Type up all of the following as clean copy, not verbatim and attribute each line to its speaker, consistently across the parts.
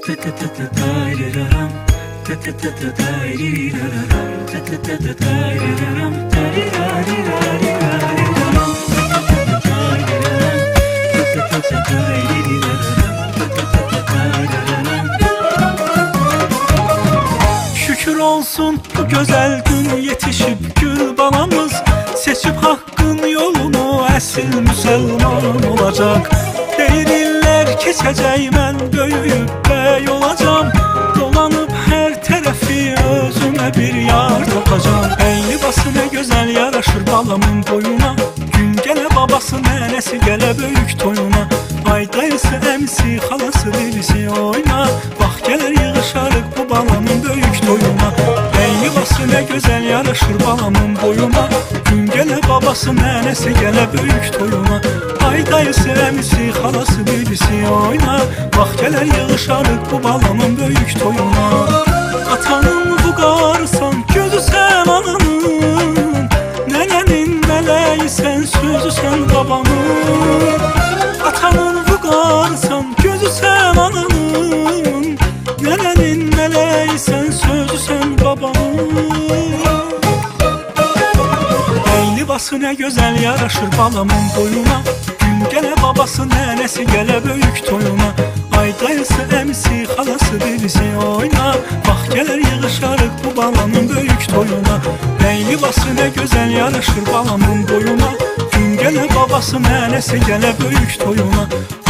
Speaker 1: Şükür olsun bu güzel gün yetişip gül balamız, seçip hakkın yolunu esil Müslüman olacak. Değirlər keçəcək, mən böyüyüb bəy olacam. Dolanıp her tərəfi özümə bir yar tapacam. Ey libası ne güzel yaraşır balamın boyuna, gün gələ babası nənəsi gələ böyük toyuna. Ay dayısı, əmisi, xalası, birisi oyna, bax gələr yığışarıq bu balamın böyük toyuna. Ey libası ne güzel yaraşır balamın boyuna, gün gələ babası nənəsi gələ böyük toyuna. Ay dayısı, əmisi, xalası, birisi oyna, bax gələr yığışarıq bu balamın böyük toyuna. Atanın vüqarısan, gözü sən ananın, nənənin mələyi sən, sözü sən babamın. Atanın vüqarısan, gözü sən ananın, nənənin mələyi sən, sözü sən babamın. Ey libası ne güzel yaraşır balamın boyuna, gün gələ babası nənəsi gələ böyük toyuna. Ay dayısı, əmisi, xalası, birisi oyna, bax gələr yığışarıq bu balamın böyük toyuna. Ey libası ne güzel yaraşır balamın boyuna, gün gələ babası nənəsi gələ böyük toyuna.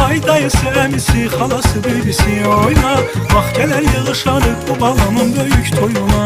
Speaker 1: Ay dayısı, əmisi, xalası, birisi oyna, bax gələr yığışarıq bu balamın böyük toyuna.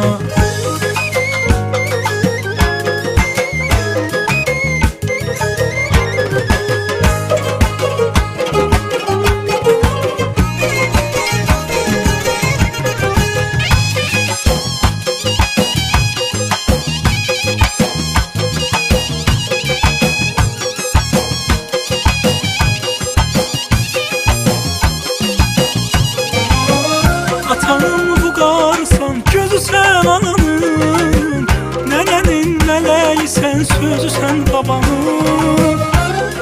Speaker 1: Atanın vüqarısan, gözü sən ananın, nənənin mələyi sən, sözü sən babamın.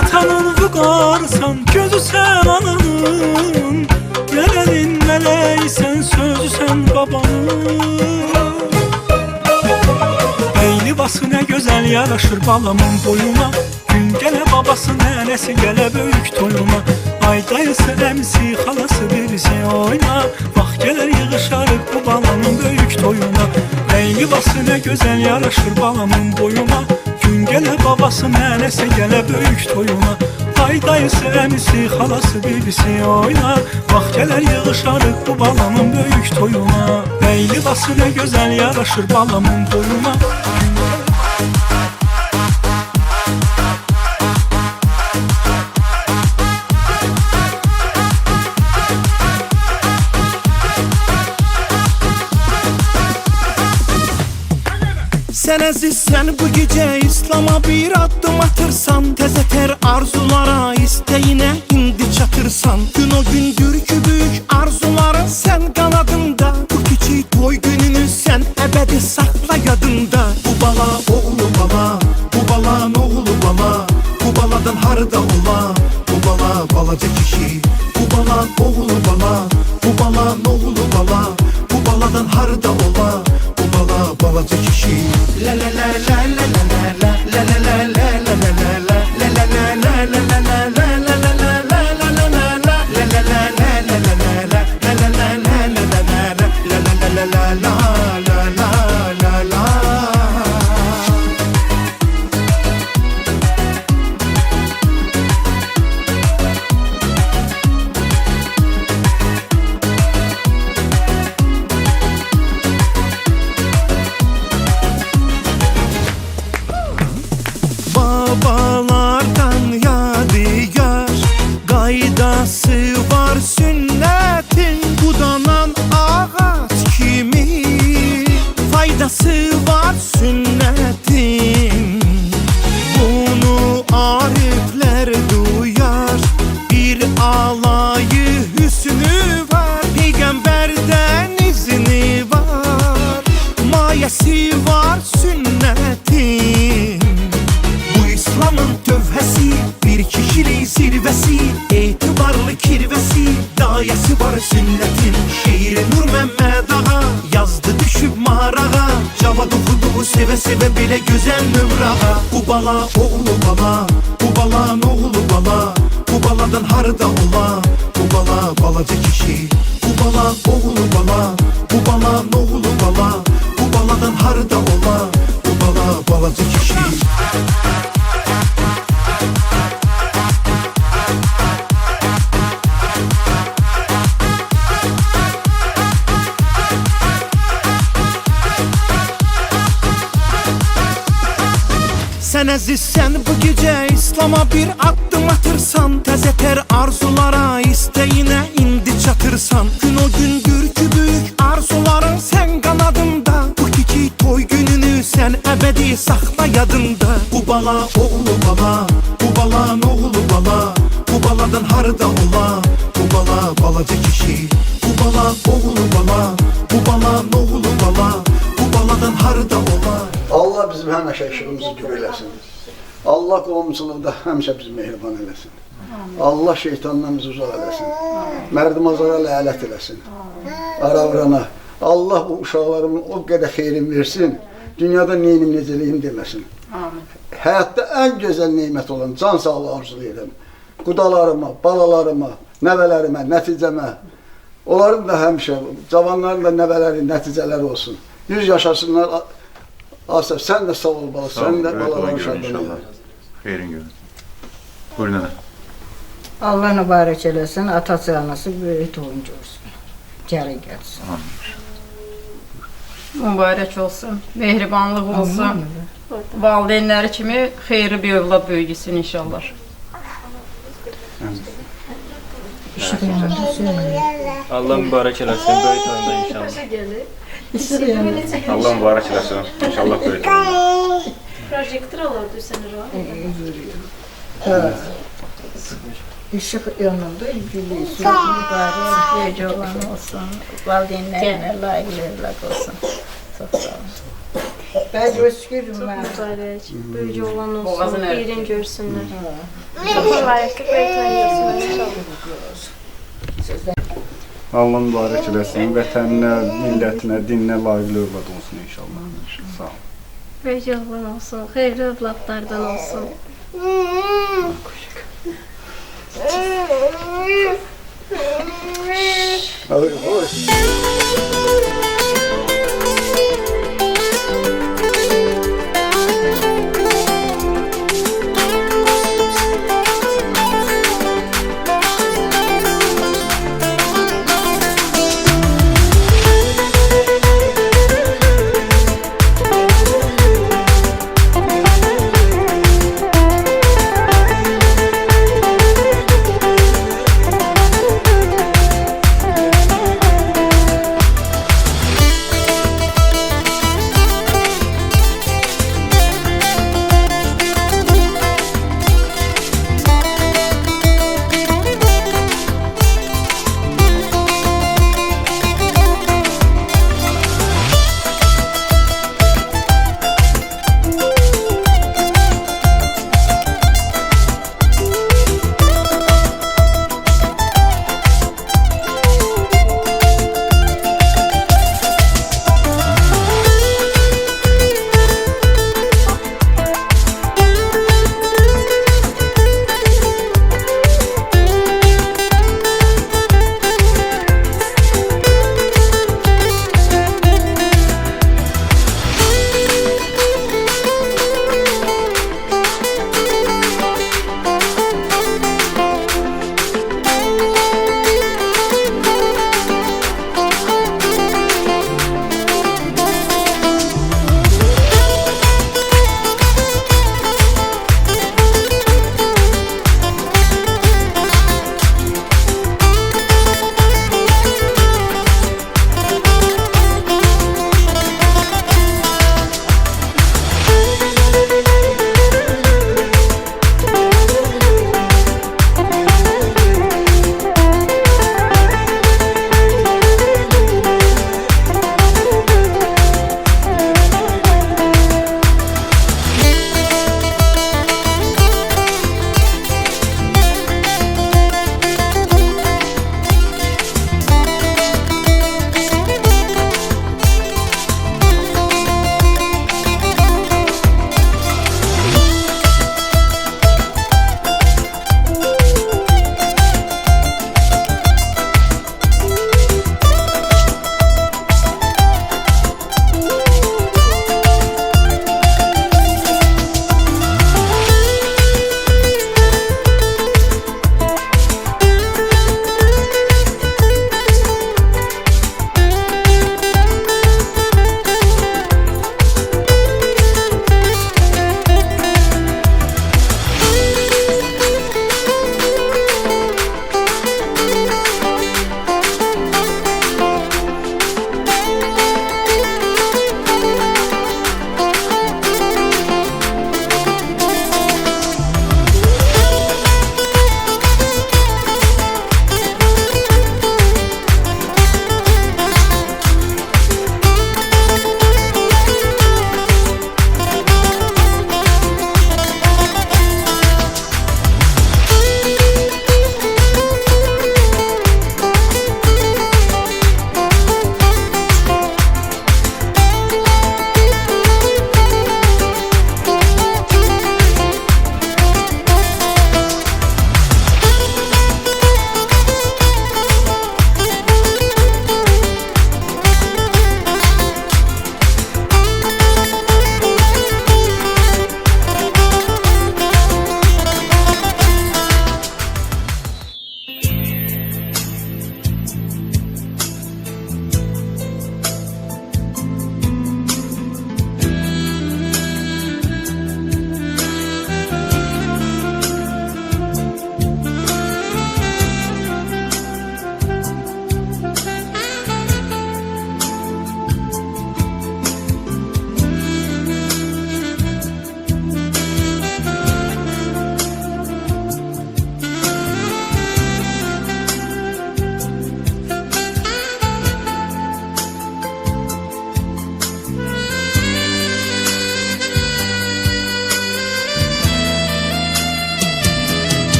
Speaker 1: Atanın vüqarısan, gözü sən ananın, nənənin mələyi sən, sözü sən babamın. Ey libası ne güzel yaraşır balamın boyuna, gün gələ babası nənəsi gələ böyük toyuna. Ay dayısı, əmisi, xalası, birisi oyna, bax gələr yığışarıq bu balamın böyük toyuna. Ey libası ne güzel yaraşır balamın boyuna, gün gələ babası nənəsi gələ böyük toyuna. Ay dayısı, əmisi, xalası, birisi oyna, bax gələr yığışarıq bu balamın böyük toyuna. Ey libası ne güzel yaraşır balamın boyuna.
Speaker 2: Sen əzizsən bu gece, İslam'a bir adım atırsan, təzətər arzulara, isteğine indi çatırsan. Gün o gündür ki büyük arzuların sen kanadında, bu küçük toy gününü sen ebedi sakla yadında. Bu bala oğlu bala, bu balan oğlu bala, bu baladan harda ola, bu bala balaca kişi. Bu balan oğlu bala, bu balan oğlu bala, bu baladan harda ola, bu bala balaca kişi. La la la la la la la la la la la la la la la la la la. Babalardan yadigar gaydası var sünnetin, budanan ağaç kimi faydası var sünnetin. Bunu arifler duyar, bir alayı hüsnü var, peygamberden izni var, mayesi var sünnetin. İslam Dünyanın tövhəsi, bir kişilik zirvəsi, etibarlı kirvəsi, dayəsi var sünnətin. Şeiri Nur Məmməd ağa yazdı düşüb mağarağa, Cavad oxudu sevə-sevə belə gözəl növrağa. Bu bala oğlu bala, bu balan oğlu bala, bu baladan harda ola, bu bala balaca kişi. Bu bala oğlu bala, bu balan oğlu bala, bu baladan harda ola, bu bala balaca kişi. Sən əzizsən bu gecə İslama bir addım atırsan, təzətər arzulara, istəyinə indi çatırsan. Gün o gündür ki böyük arzuların sən qanadında, bu kiçik toy gününü sən əbədi saxla yadında. Bu bala oğlu bala, bu balan oğlu bala, bu baladan harda ola, bu bala balaca kişi. Bu bala oğlu bala, bu balan oğlu bala, bu baladan harda ola.
Speaker 3: Allah bizim həmişə işığımızı gür eləsin. Allah qovumçuluqda həmişə bizi mehriban eləsin. Allah şeytandan bizi uzaq eləsin. Mərdimazlara ləyalət eləsin. Ara-vurana. Allah bu uşaqlarımın o qədər xeyrin versin. Dünyada neynim, necəliyim deməsin. Həyatda ən gözəl neymət olan can sağlığı arzulayıram. Qudalarıma, balalarıma, nəvələrimə, nəticəmə. Onların da həmişə, cavanların da nəvələri, nəticələri olsun. 100 yaşasınlar. Asaf, sen de sağ ol bala, sen de balalar şartlanıyor.
Speaker 4: Xeyrin görün. Buyurun nene.
Speaker 5: Allah mübarək eləsin, atası anası böyük oyuncu olsun. Gəlin gəlsin.
Speaker 6: Mübarək olsun, mehribanlıq olsun. Valideynləri kimi xeyri bir övlad böyüsün inşallah.
Speaker 7: Allah mübarək eləsin, böyük oyunda inşallah.
Speaker 4: Allah mübarək eləsin. İnşallah böyük olur.
Speaker 8: Projektör alırdı seni o.
Speaker 5: İşıq yanında gülüyorsun, mübarək, böyük olan olsun, valideynlərine layıqlı evlad olsun. Çok sağ olun. Ben göskürüm ben.
Speaker 8: Mübarek, böyücü olan olsun,
Speaker 6: Boğazın
Speaker 8: birin görsünler. Çok mübarek, böyük oynuyorsun inşallah.
Speaker 9: Allah mübarək eləsin, vətəninə, millətinə, dininə layiqli övlad olsun inşallah. Sağ ol.
Speaker 8: Böyücü olan olsun, xeyirli övladlardan olsun.
Speaker 3: Oy, oy.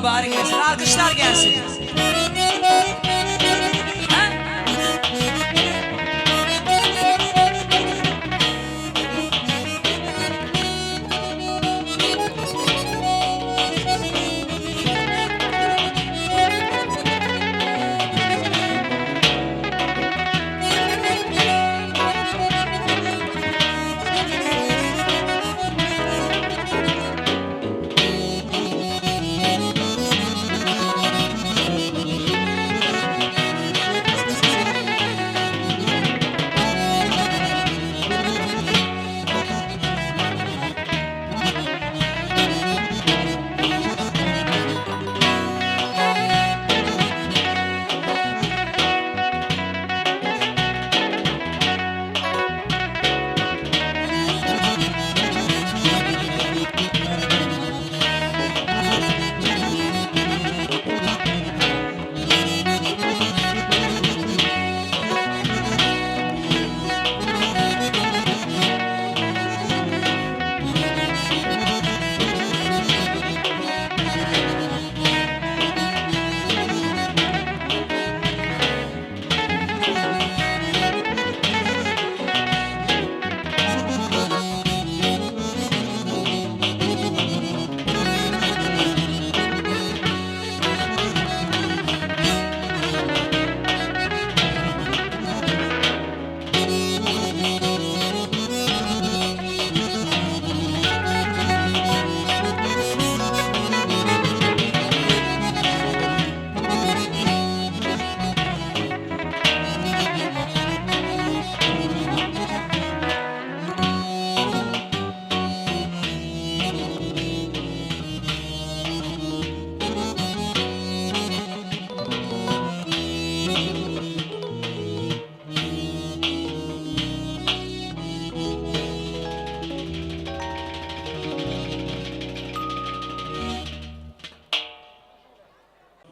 Speaker 10: mübarək etsin. Alqışlar gəlsin.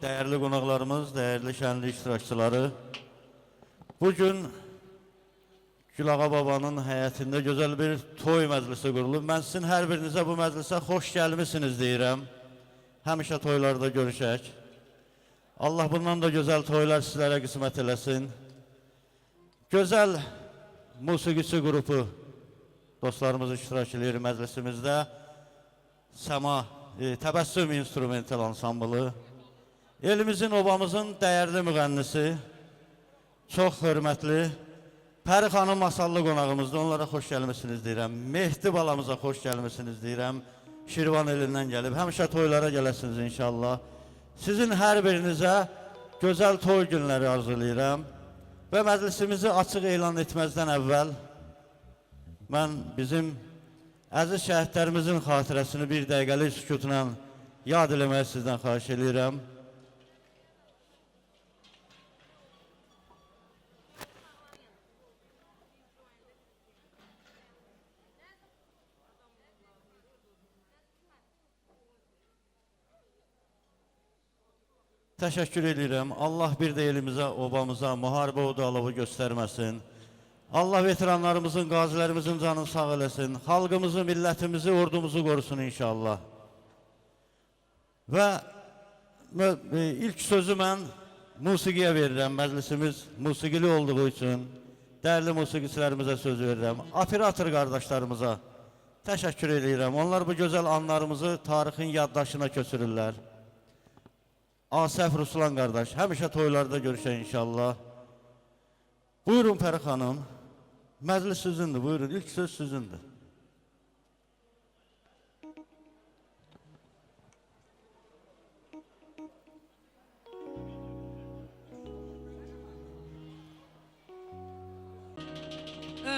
Speaker 11: Değerli qonaqlarımız, değerli şənli iştirakçıları, bugün Gülağa babanın həyətində gözəl bir toy məclisi qurulub. Mən sizin hər birinizə bu məclisə xoş gəlmisiniz deyirəm. Həmişə toylarda görüşək. Allah bundan da gözəl toylar sizlərə qismət eləsin. Gözəl musiqiçi qrupu dostlarımız iştirak edir məclisimizdə. Səma, Təbəssüm instrumental ansamblı. Elimizin, obamızın dəyərli müğənnisi, çox hörmətli Pəri xanım masallı qonağımızda, onlara xoş gəlmisiniz deyirəm. Mehdi balamıza xoş gəlmisiniz deyirəm. Şirvan elindən gəlib, həmişə toylara gələsiniz inşallah. Sizin hər birinizə gözəl toy günləri arzulayıram. Və məclisimizi açıq elan etməzdən əvvəl mən bizim əziz şəhidlərimizin xatirəsini bir dəqiqəlik sükutla yad eləməyi sizdən xahiş edirəm. Təşəkkür edirəm. Allah bir də elimizə, obamıza, müharibə odalığı göstərməsin. Allah veteranlarımızın, qazilərimizin canını sağ eləsin. Xalqımızı, millətimizi, ordumuzu qorusun inşallah. Və ilk sözü mən musiqiyə verirəm. Məclisimiz musiqili olduğu üçün dəyərli musiqiçilərimizə söz verirəm. Operator qardaşlarımıza təşəkkür edirəm. Onlar bu gözəl anlarımızı tarixin yaddaşına köçürürlər. Asəf Ruslan qardaş, həmişə toylarda görüşək inşallah. Buyurun Pəri xanım, məclis sizindir, buyurun, ilk söz sizindir.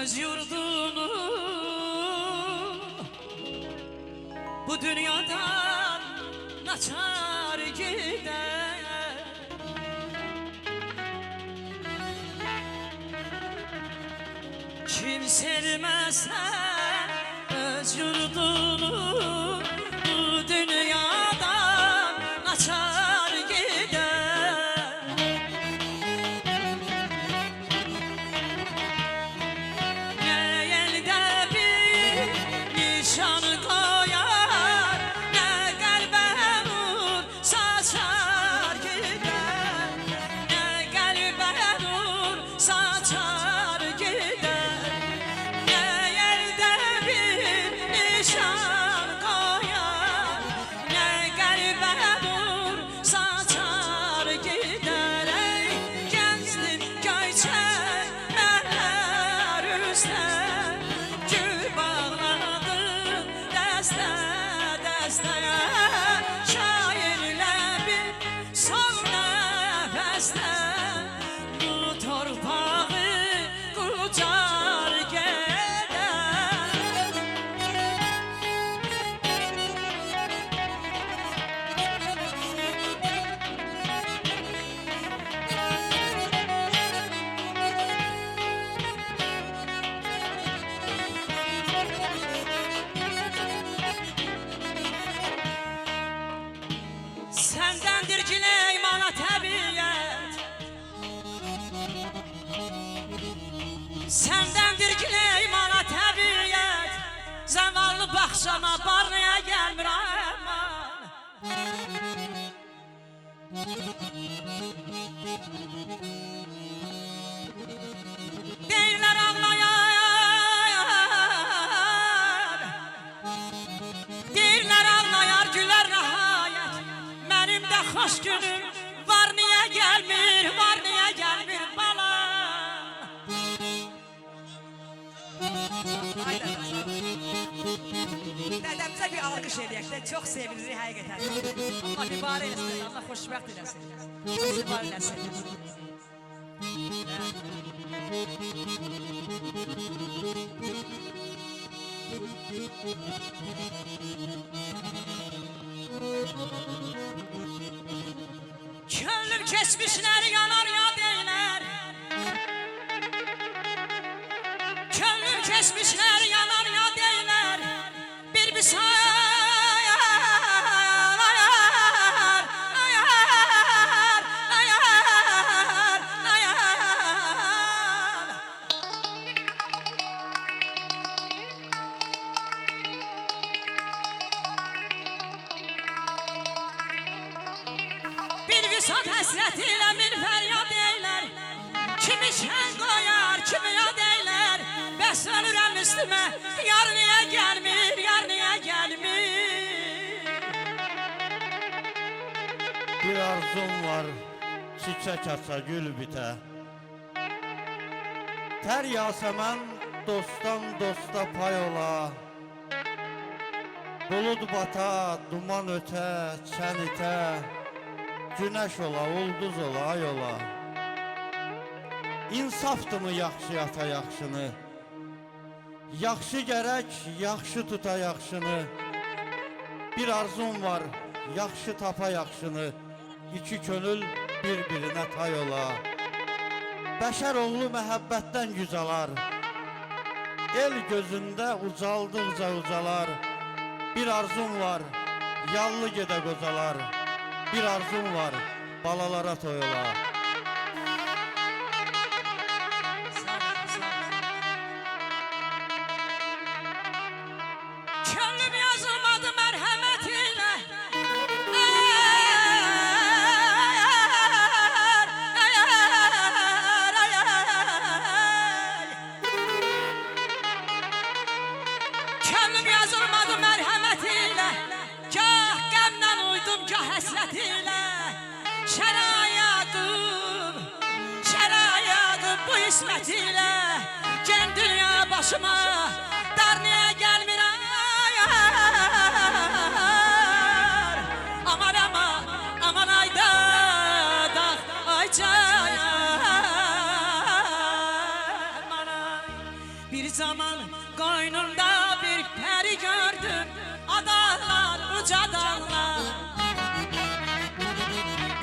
Speaker 10: Öz yurdunu bu dünyadan naçar gider. Kim sevmezse öz yurdunu bu dünyadan naçar gider. Ne elde bir nişan koyar, ne kalbe nur üstə gül bağladım dəstə dəstəyə şairlə bir son nəfəsdə bu torpağı qucar gedər. Səndəndir giley mana təbiyyət, səndəndir giley mana təbiyyət, zavallı baxşama barnaya gəlmirəm mən. Deyirlər ağlayar, deyirlər ağlayar gülər nəhayət. Mənim də xoş günüm var, niyə gəlmir, var, niyə gəlmir bala.
Speaker 12: Dədəmizə bir alqış edək də, çox sevinirik həqiqətən. Allah mübarək eləsin, Allah xoşbəxt eləsin. Mübarək eləsin.
Speaker 10: Könlüm keçmişləri yanar yad eylər, könlüm keçmişləri yanar yad eylər, bir ayar, ayar, ayar, ayar, ayar. Bir visat həsrət ilə min fəryad eylər, kimi şən qoyar, kimi yad eylər. Bəs ölürəm üstümə, yar niyə gəlmir, yar niyə gəlmir.
Speaker 11: Bir arzum var, çiçək açsa gül bitə. Tər yağsa mən dostdan dosta pay ola. Bulud bata, duman ötə, çən itə. Günəş ola, ulduz ola, ay ola. İnsaftımı yaxşı ata yaxşını, yaxşı gərək, yaxşı tuta yaxşını. Bir arzum var, yaxşı tapa yaxşını, iki könül bir-birinə tay ola. Bəşər oğlu məhəbbətdən güzalar, el gözündə ucaldıqca ucalar. Bir arzum var, yallı gedə qozalar. Bir arzum var, balalara toyula.
Speaker 10: Könlüm yazılmadı mərhəmət ilə, ayar, ayar, ayar. Könlüm yazılmadı mərhəmət ilə, gah qəmdən uydum, gah həsrət ilə. Şərayadım bu ismət ilə, gen dünya başıma, dar niyə gəlmir ayar. Aman aman, aman ayda dağ, ay aman ay. Bir zaman qoynumda bir pəri gördüm, adağlar, uca dağlar.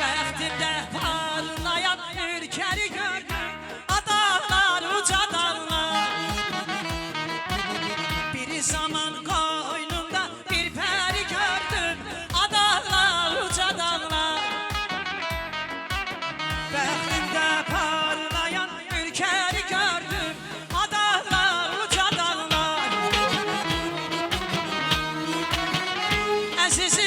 Speaker 10: Bəxtimdə parlayan ürkəri gördüm, adağlar, uca dağlar. Bir zaman qoynumda bir pəri gördüm, adağlar, uca dağlar. Bəxtimdə parlayan ürkəri gördüm, adağlar, uca dağlar. Əzizim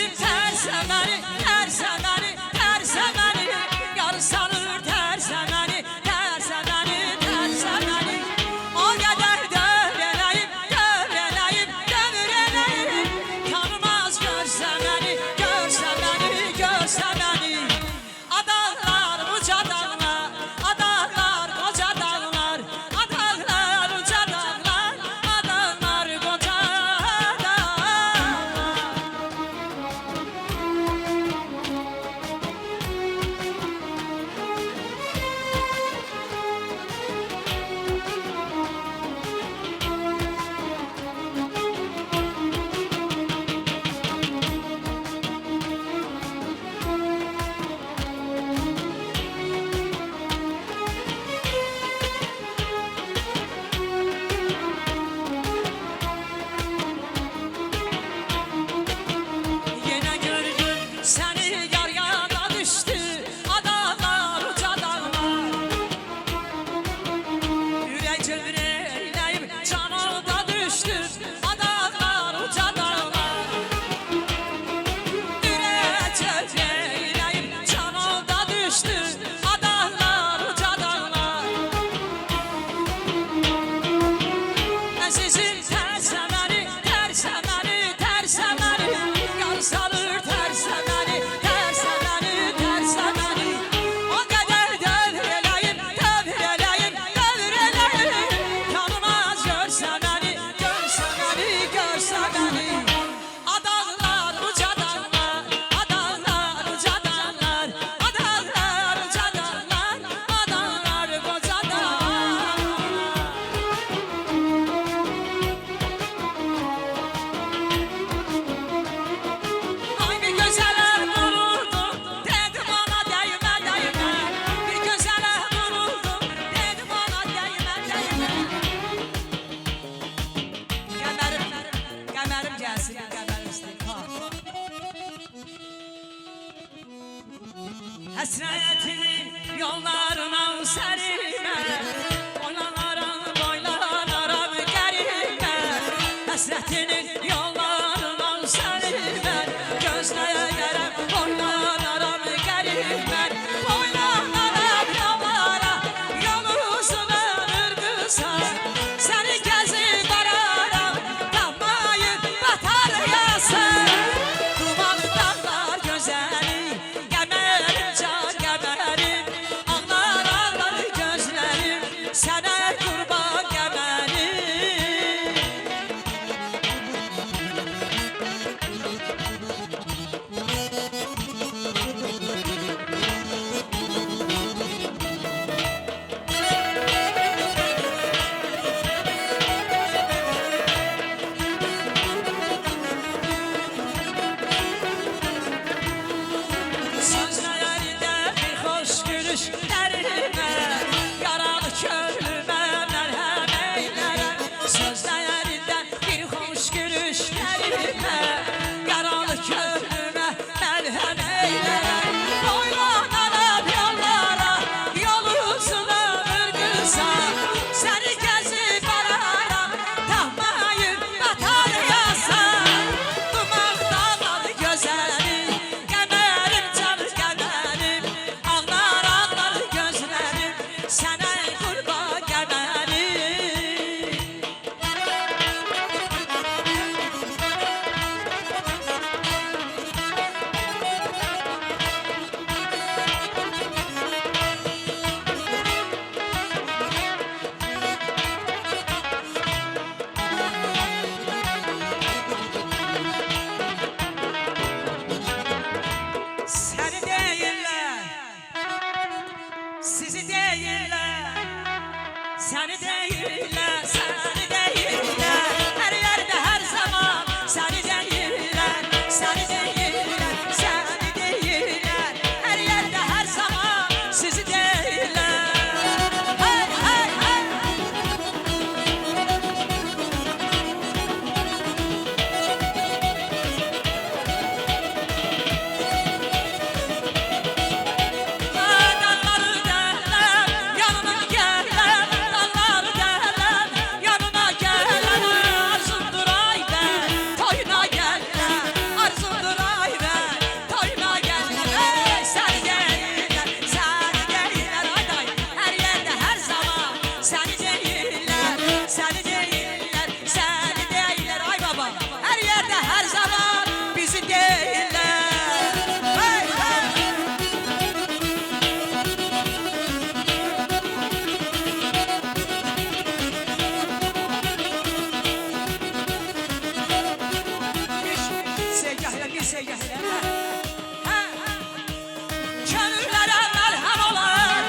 Speaker 10: Həsrətinin yollarına sərimə Oynanaram, oynanaram qərimə Həsrətinin yollarına sərimə Gözləyərəm, oynanaram qərimə Oynanaram yollara, yol uzun ırqısan Səni gəzib araram, tapmayıb batar yasan Duman dağlar gözəli, qəmərim can qəmərim Ağlar ağlar gözlərim, sənə qurban qəmərim Sözlərində bir xoş gülüşlərimə Yaralı könlümə mərhəm eylərəm Sözlərində bir xoş gülüşlərimə Yaralı könlümə mərhəm eylərəm Oynanaram yollara, yol uzun ırqısan Səni gəzib araram, tapmayıb batar yasan Duman dağlar gözəli, qəmərim can qəmərim Ağlar ağlar gözlərim, sənə qurban qəmərim Səni deyirlər, sizi deyirlər Səni deyirlər, səni deyirlər Hər yerdə, hər zaman səni deyirlər Səni deyirlər, səni deyirlər Hər yerdə, hər zaman sizi deyirlər Hey, hey, hey Dağları dərlər, yanıma gəllər Dağları dərlər, yanıma gəllər Arzumdur ay bər, toyuna gəllər Arzumdur ay bər, toyuna gəllər Ey, səni deyirlər, ay day Hər yerdə, hər zaman səni deyirlər Səni deyirlər, səni deyirlər ay baba Hər yerdə, hər zaman bizi deyirlər Hey, hey Sevgahla bir sevgahla Könüllərə məlhəm olar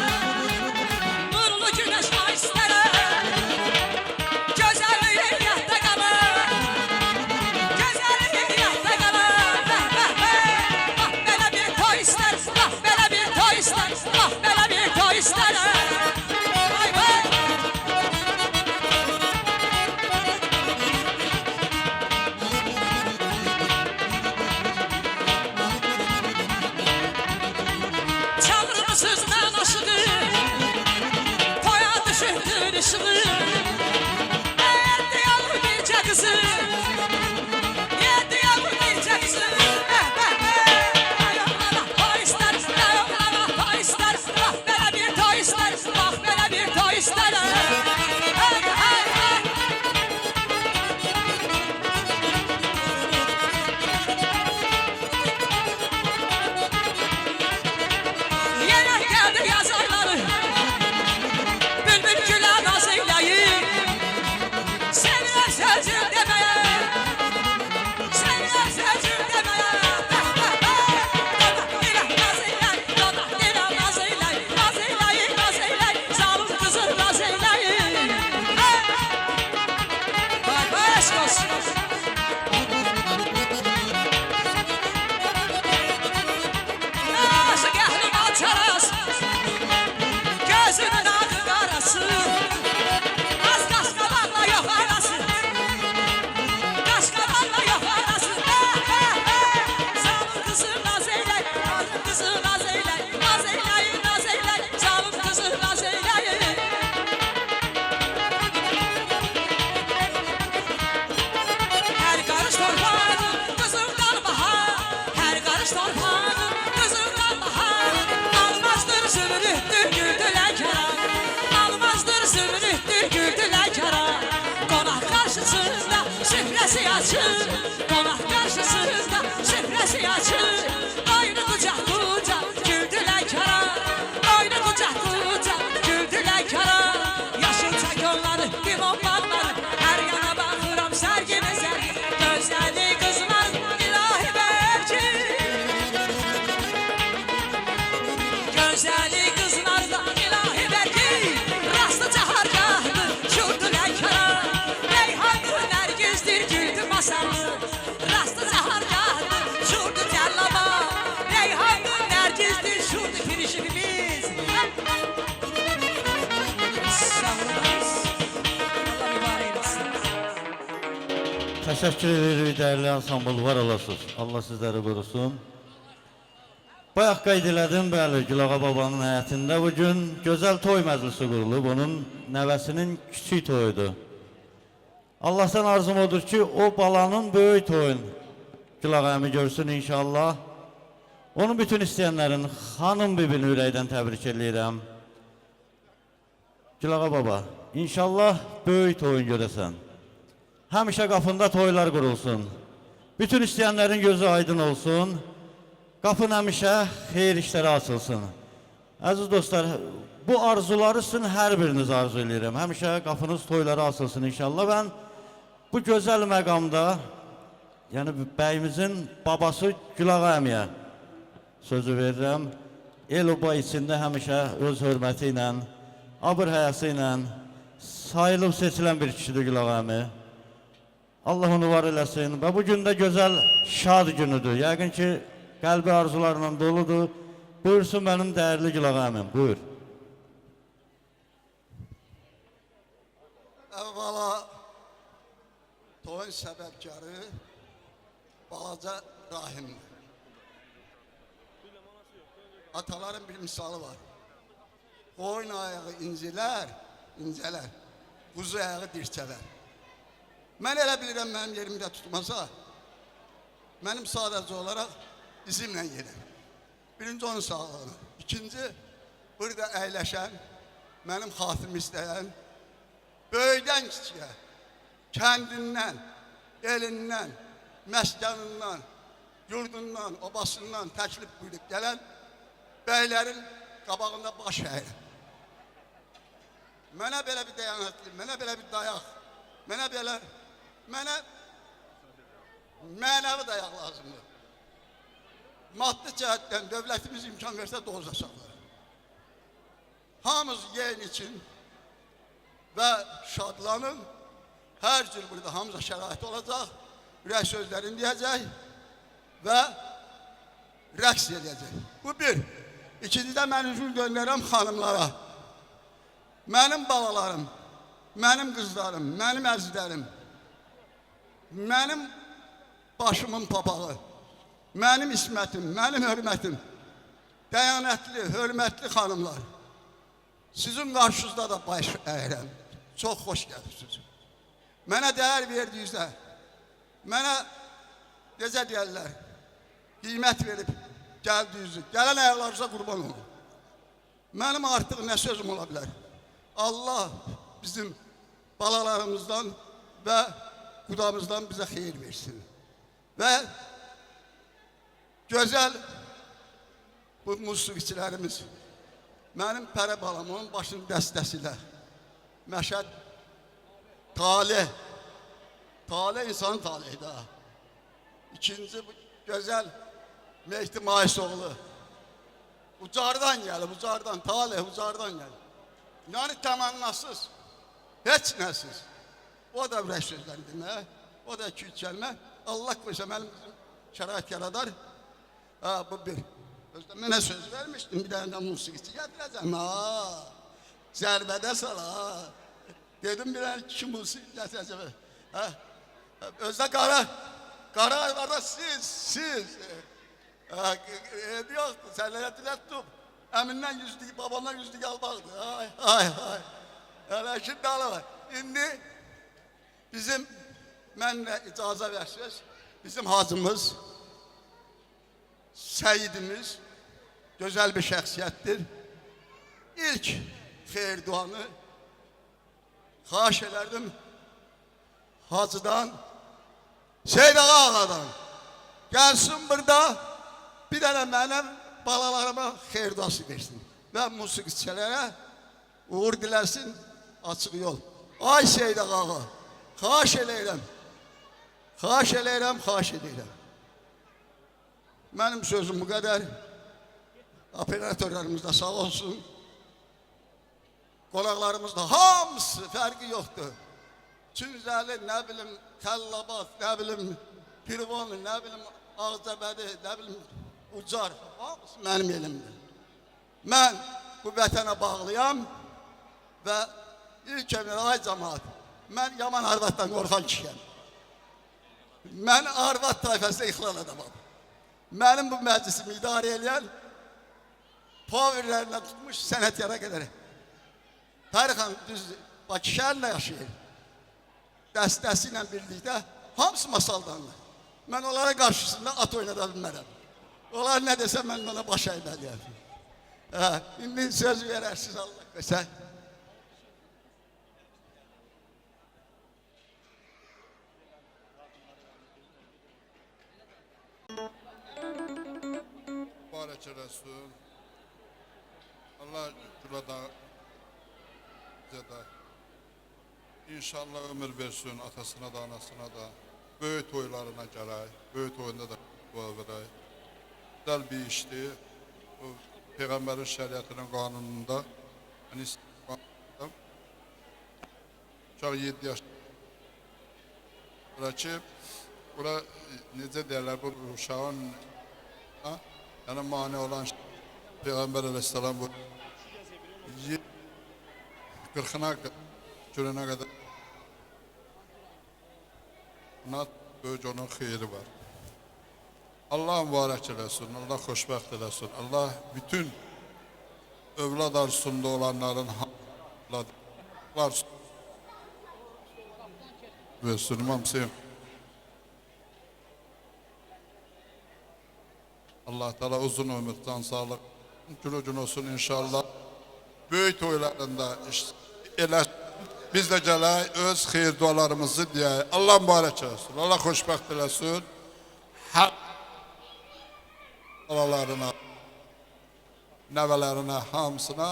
Speaker 10: Nurlu güneş ay istərəm Gözəlliyin yadda qalır Gözəlliyin yadda qalır Bax belə bir toy istər Bax belə bir toy istər Bax belə bir toy istər Vay vay Çalırmısız mən aşığı Toya düşürdün ışığı Yedi yavru bircə qızı Yedi yavru bircə qızı Ayolana toy istər Ayolana toy istər Bax belə bir toy istər Bax belə bir toy istər Hey, hey, hey Yenə gəldi yaz ayları Bülbül gülə naz eyləyir Sevinər sözüm deməyə Sevinər sözüm deməyə Doda ilə naz eylək Doda ilə naz eylək Naz eyləyir, naz eylək Zalım qızı naz eyləyir Vay vay aşk olsun Aşık əhlim alçaras Gözünün adı qarası Az qaşqabaqla yox arası Qaşqabaqla yox arası Zalım qızı naz eylək Zalım qızı naz eylək Naz eylək Qonaq qarşısında süfrəsi açır. Aynı qucaq qucaq güldülər kara. Aynı qucaq qucaq güldülər kara. Yaşıl çək onları, limon bağları. Hər yana baxıram sərginizə. Gözləri qızlar ilahi bəlki. Gözləri qızlarda ilahi bəlki. Rastlıca harcaqdı, şurdulər kara. Reyhanlı nərgizdir, güldü masamı. Rastlıca harcaqdı, şurdu cəllama. Reyhanlı nərgizdir, şurdu pirişibimiz. Sağ olunuz. Allah mübarək etsin.
Speaker 11: Təşəkkür edirik, dəyərli ansambl, var olasınız. Allah sizləri qorusun. Bayaq qeyd elədim, bəli, Gülağa babanın həyətində bugün gözəl toy məclisi qurulub, onun nəvəsinin kiçik toyudur. Allah'tan arzum odur ki, o balanın böyük toyun Gülağa əmi görsün inşallah. Onun bütün istəyənlərin xanım bibini ürəkdən təbrik edirəm. Gülağa baba, inşallah böyük toyun görəsən. Həmişə qapında toylar qurulsun. Bütün istəyənlərin gözü aydın olsun. Qapın həmişə xeyir işləri açılsın. Əziz dostlar, bu arzuları sizin hər biriniz arzu edirəm. Həmişə qapınız toylara açılsın inşallah. Mən bu gözəl məqamda, yəni bəyimizin babası Gülağa əmiyə sözü verirəm. El oba içində həmişə öz hörməti ilə, abır həyası ilə sayılıb seçilən bir kişidir Gülağa əmi. Allah onu var eləsin və bu gün də gözəl şad günüdür. Yəqin ki, qəlbi arzularla doludur. Buyursun mənim dəyərli Gülağa əmim, buyur.
Speaker 3: Əvvəla toyun səbəbkarı balaca Rahimdir. Ataların bir misalı var. Qoyun ayağı incələr, quzu ayağı dirçələr. Mən elə bilirəm mənim yerimdə tutmasa, mənim sadəcə olaraq izimlə gedir. Birinci onun sağlığını. İkinci, burada əyləşən, mənim xatırımı istəyən, böyükdən kiçiyə, kəndindən, elindən, məskənindən, yurdundan, obasından təklif buyurub gələn bəylərin qabağında baş əyir. Mənə belə bir dayanatlı, mənə belə bir dayaq, mənə mənəvi dayaq lazımdır. Maddi cəhətdən dövlətimiz imkan versə doza saxlar. Hamımız yeyin için və şadlanın. Hər cür burada hamıza şərait olacaq. Ürək sözlərini deyəcək və rəqs edəcək. Bu bir. İkincide mən üzül döndürəm xanımlara. Mənim balalarım, mənim qızlarım, mənim əzizlərim, mənim başımın papağı, mənim ismətim, mənim hörmətim, dəyanətli, hörmətli xanımlar, sizin qarşınızda da baş əyirəm. Çox xoş gəlirsiniz. Mənə dəyər verdiyinizdə, mənə necə deyərlər, qiymət verib gəldiyinizi, gələn ayaqlarınıza qurban olun. Mənim artıq nə sözüm ola bilər? Allah bizim balalarımızdan və qudamızdan bizə xeyir versin. Və gözəl bu musiqiçilərimiz, mənim pərə balam, onun başının dəstəsilə, Məşəd Talih, Talih insanın talihidir ha. İkinci bu gözəl Mehdi Maisoğlu, ucardan gəlir, ucardan, Talih ucardan gəlir. Yani təmənnasız, heç nəsiz. O da ürək sözləri demək, o da 2-3 kəlmə. Allah qoysa mənim bizim şərait yaradar. Ha, bu bir. Mənə söz vermişdim, bir dənə musiqiçi gətirəcəm. Ha, zərbədə sal, ha. Dedim bir dənə 2 musiqi gətirəcəm. Ha, özdə qara arvada siz. Evi yoxdur, sənələ dilə tutub. Əmindən yüzlük, babamdan yüzlük almaqdır. Ay. Yəni, şimdi alıvar. İndi bizim, mənlə icazə versiniz, bizim hacımız, səyidimiz, gözəl bir şəxsiyyətdir. İlk xeyir duanı xahiş edərdim hacıdan Seydağa ağadan. Gəlsin burada bir dənə mənim balalarıma xeyir duası versin. Və musiqiçilərə uğur dilərsin, açıq yol. Ay Seydağa ağa, xahiş eləyirəm. Xahiş eləyirəm, xahiş eləyirəm. Mənim sözüm bu qədər. Operatörlərimiz də sağ olsun. Qonaqlarımız da hamısı fərqi yoxdur. Cüzəli, nə bilim, Kəllabat, nə bilim, Pirvon, nə bilim, Ağcabədi, nə bilim, Ucar, hamısı mənim elimdir. Mən bu vətənə bağlıyam və ilk əmrə ay cəmaat, mən yaman arvaddan qorxan kişiyəm. Mən arvad tayfasına ixlal edəməm. Mənim bu məclisimi idarə edən powerlərindən tutmuş sənətkara qədər. Tarixan düz Bakı şəhərində yaşayır. Dəstəsi ilə birlikdə hamısı masaldandır. Mən onlara qarşısında at oynada bilmərəm. Onlar nə desə mən ona baş əyməliyəm. İndi söz verərsiniz Allah qoysa.
Speaker 13: Mübarək eləsin. Allah burada İnşallah ömür versin atasına da anasına da. Böyük toylarına gələk. Böyük toyunda da dua verək. Güzel bir işti. Bu Peyğəmbərin şəriətinin qanununda. Hani uşaq 7 yaş. Bura ki, bura necə deyərlər bu uşağın yəni mane olan Peyğəmbər əleyhissalam bu 40'ına gününe kadar buna böyük onun xeyri var. Allah mübarək eləsin, Allah xoşbəxt eləsin. Allah bütün övlad arzusunda olanların versin, hamısıyım. Allah Teala uzun ömür, can sağlık, gün olsun inşallah. Böyük toylarında elə biz də gələk, öz xeyir dualarımızı deyək. Allah mübarək eləsin, Allah xoşbəxt eləsin. Alalarına, nəvələrinə, hamısına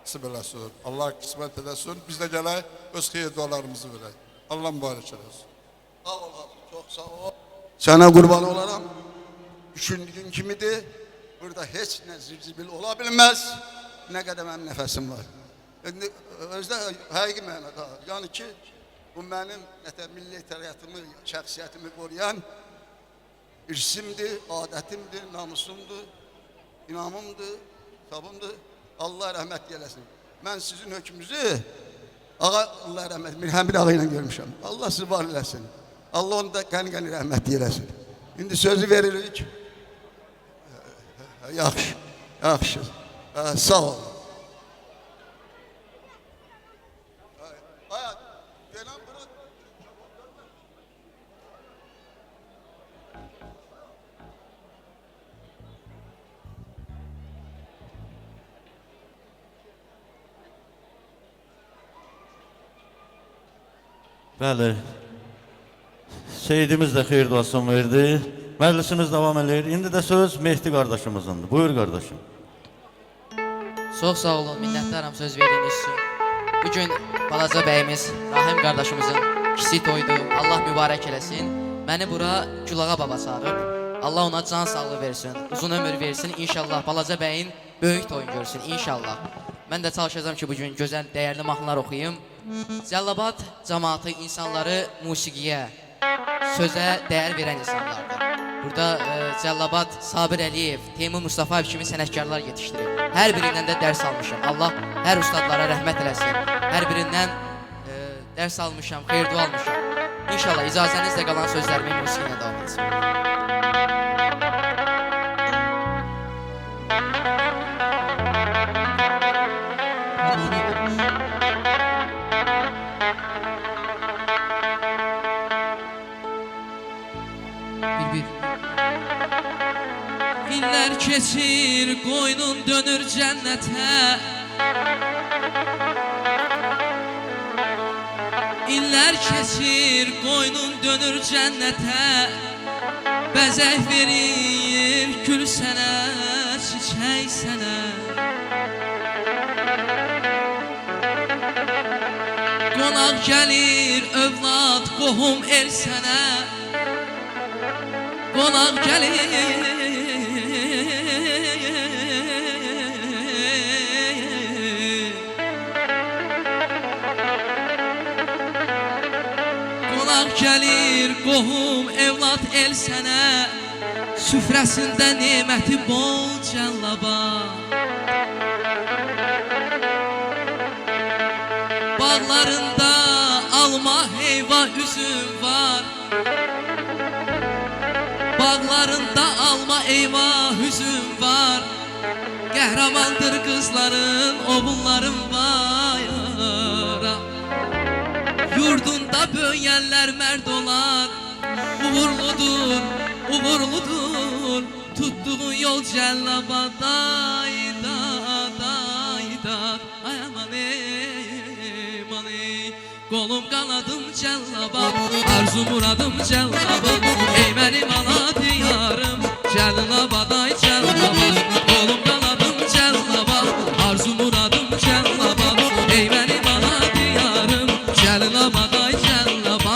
Speaker 13: qismət eləsin. Allah qismət eləsin. Biz də gələk, öz xeyir dualarımızı verək. Allah mübarək eləsin.
Speaker 3: Sağ ol, çox sağ ol. Sənə qurban olaram. Düşündüyün kimidir. Burada heç nə zivzibil ola bilməz. Nə qədər mənim nəfəsim var. Özdə həqiqi mənada. Yəni ki, bu mənim milli həyatımı, şəxsiyyətimi qoruyan irsimdir, adətimdir, namusumdur, inamımdır, kitabımdır. Allah rəhmət eləsin. Mən sizin hökmünüzü ağa, Allah rəhmət, Mirhəmir ağa ilə görmüşəm. Allah sizi var eləsin. Allah onu da qəni-qəni rəhmət eləsin. İndi sözü veririk. Yaxşı, yaxşı. Sağ olun.
Speaker 11: Bəli, Seyidimiz də xeyir duasını verdi. Məclisimiz davam edir. İndi də söz Mehdi qardaşımızındır. Buyur qardaşım.
Speaker 14: Çox sağ olun, minnətdaram söz verdiyiniz üçün. Bugün balaca bəyimiz, Rahim qardaşımızın kiçik toydu. Allah mübarək eləsin. Məni bura Gülağa baba çağırıb. Allah ona can sağlığı versin, uzun ömür versin. İnşallah balaca bəyin böyük toyun görsün, inşallah. Mən də çalışacağım ki, bugün gözəl, dəyərli mahnılar oxuyum. Cəllabad cəmaatı insanları musiqiyə, sözə dəyər verən insanlardır. Burada Cəllabad Sabir Əliyev, Teymur Mustafaev kimi sənətkarlar yetişdirib. Hər birindən də dərs almışam. Allah hər ustadlara rəhmət eləsin. Hər birindən dərs almışam, xeyir dua almışam. İnşallah icazənizlə qalan sözlərimi musiqi ilə davam etsin.
Speaker 10: İllər keçir, qoynun dönür cənnətə. İllər keçir, qoynun dönür cənnətə. Bəzək verir gül sənə, çiçək sənə. Qonaq gəlir, övlad, qohum el sənə. Qonaq gəlir, qonaq gəlir, qohum, evlad el sənə. Süfrəsində neməti bol cəllaba. Bağlarında alma, heyva, üzüm var. Bağlarında alma, eyva, hüzün var. Qəhrəmandır qızların, oğulların var. Yurdunda böyüyenler mərd olar. Uğurludur, uğurludur. Tutduğun yol cəllaba. Dayda, dayda. Ay aman ey, aman ey. Kolum kanadım cəllaba. Arzu muradım cəllaba. Ey mənim ana diyarım. Cəllaba, day cəllaba. Kolum kanadım cəllaba. Arzu muradım cəllaba. Ey mənim ana diyarım. Cəllaba, day cəllaba.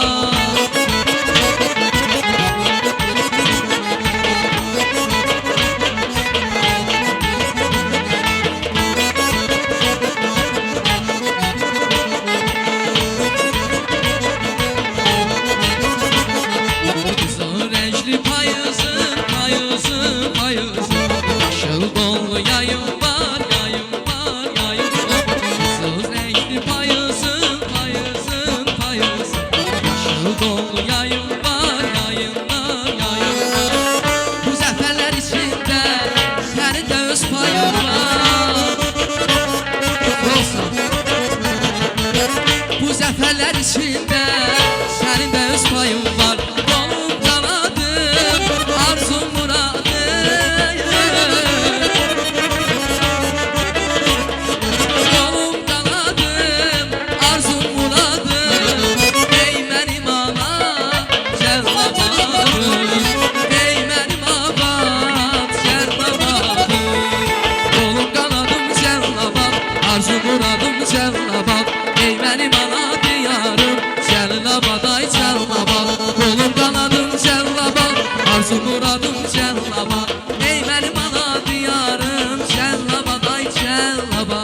Speaker 10: Zəfərlər içində sənin də öz payın var. Qolum qanadım, arzum muradım. Qolum qanadım, arzum muradım. Ey mənim ana cəllabadım. Ey mənim abad cəllabadım. Qolum qanadım cəllabad, arzum muradım cəllabad. Ey mənim ana diyarım, cəllaba, day cəllaba. Qolum qanadım cəllaba, arzu muradım cəllaba. Ey mənim ana diyarım, cəllaba, day cəllaba.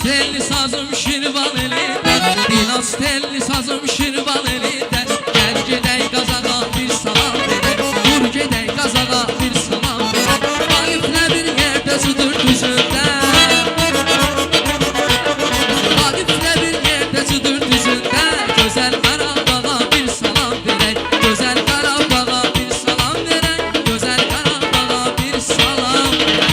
Speaker 10: Telli sazım Şirvan elində, Dinas telli sazım Şirvan elində. Gəl gedək Qazağa bir salam verək, dur gedək Qazağa bir salam verək. Ariflə bir yerdə sudur düzündə, Ariflə bir yerdə sudur düzündə. Gözəl Qarabağa bir salam verək, gözəl Qarabağa bir salam verək, gözəl Qarabağa bir salam verək.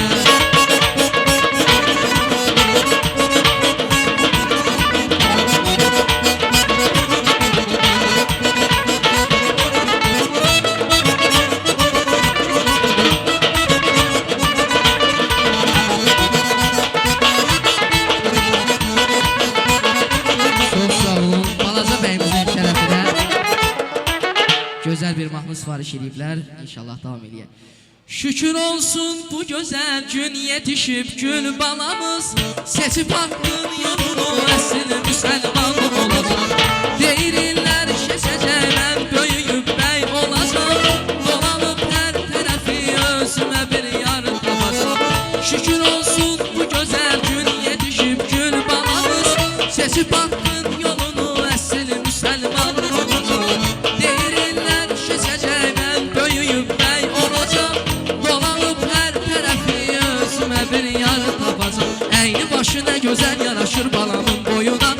Speaker 10: Gözəl bir mahnı sifariş ediblər. İnşallah davam eləyək. Şükür olsun bu gözəl gün yetişib gül balamız. Seçib haqqın yolunu əsl müsəlman olacaq. Deyirlər keçəcəklər böyüyüb bəy olacaq. Dolanıb hər tərəfi özümə bir yar tapacaq. Şükür olsun bu gözəl gün yetişib gül balamız. Seçib haqqın yolunu əsl müsəlman olacaq. Əyni başına gözəl yaraşır balamın boyuna.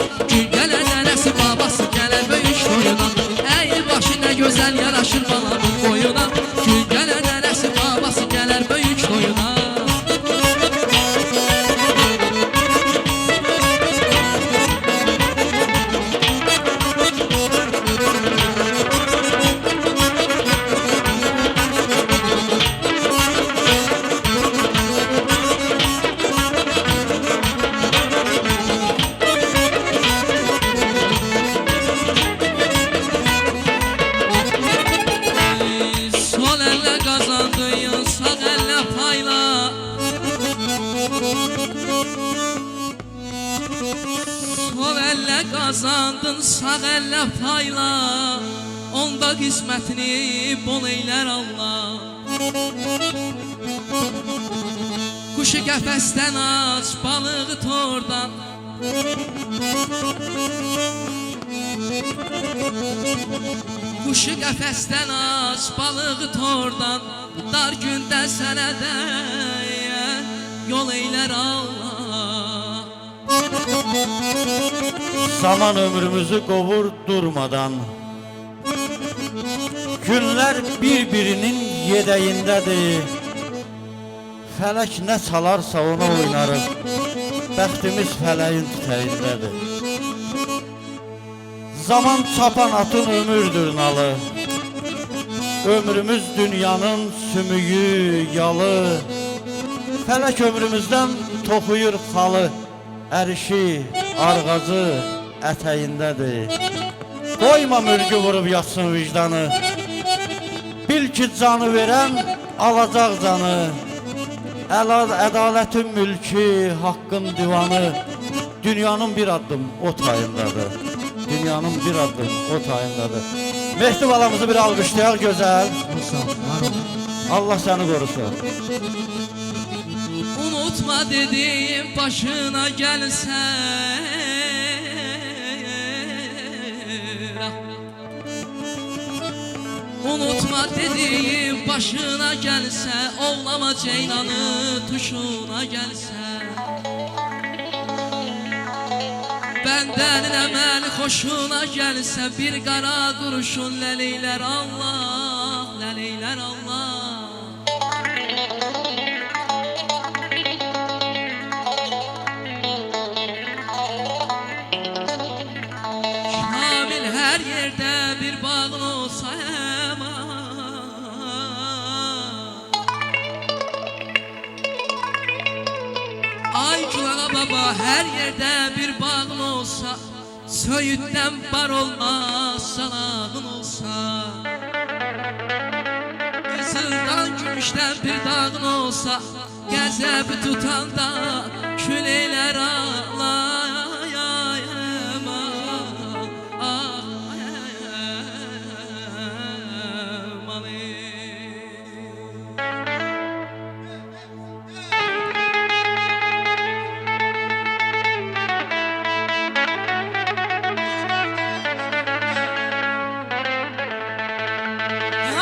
Speaker 15: qazandın sağ əllə payla, onda qismətini bol eylər Allah. Quşu qəfəsdən aç, balığı tordan, quşu qəfəsdən aç, balığı tordan, dar gündə sənə dəyə yol eylər Allah.
Speaker 11: Zaman ömrümüzü qovur durmadan, günlər bir-birinin yedəyindədir. Fələk nə çalarsa ona oynarıq, bəxtimiz fələyin tütəyindədir. Zaman çapan atın ömürdür nalı, ömrümüz dünyanın sümüyü, yalı. Fələk ömrümüzdən toxuyur xalı, ərişi, arğacı ətəyindədir. Qoyma mürgü vurub yatsın vicdanı, bil ki canı verən alacaq canı. Ədalətin mülki, haqqın divanı dünyanın bir addım o tayındadır. Dünyanın bir addım o tayındadır. Mehdi balamızı bir alqışlayaq gözəl. Allah səni qorusun.
Speaker 15: Unutma dediğim başına gəlsə, unutma dediğim başına gəlsə, oğlama ceylanı tuşuna gəlsə, bəndən əməl xoşuna gəlsə, bir qara quruşun ləleylər Allah, ləleylər Allah. Kamil hər yerdə bir bağın olsa ay Culağa baba, hər yerdə bir bağın olsa, söyüddən bar olmaz, salağın olsa, qızıldan gümüşdən bir dağın olsa, qəzəb tutanda küleylər ağlayayım,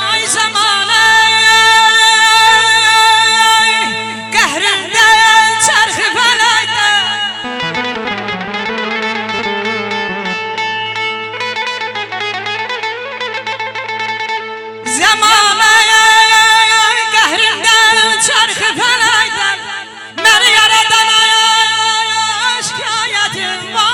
Speaker 10: Ay zamanı qəhrində çərxi fələkdə, zamanı qəhrində çərxi fələkdə, məni yaradana şikayətim var.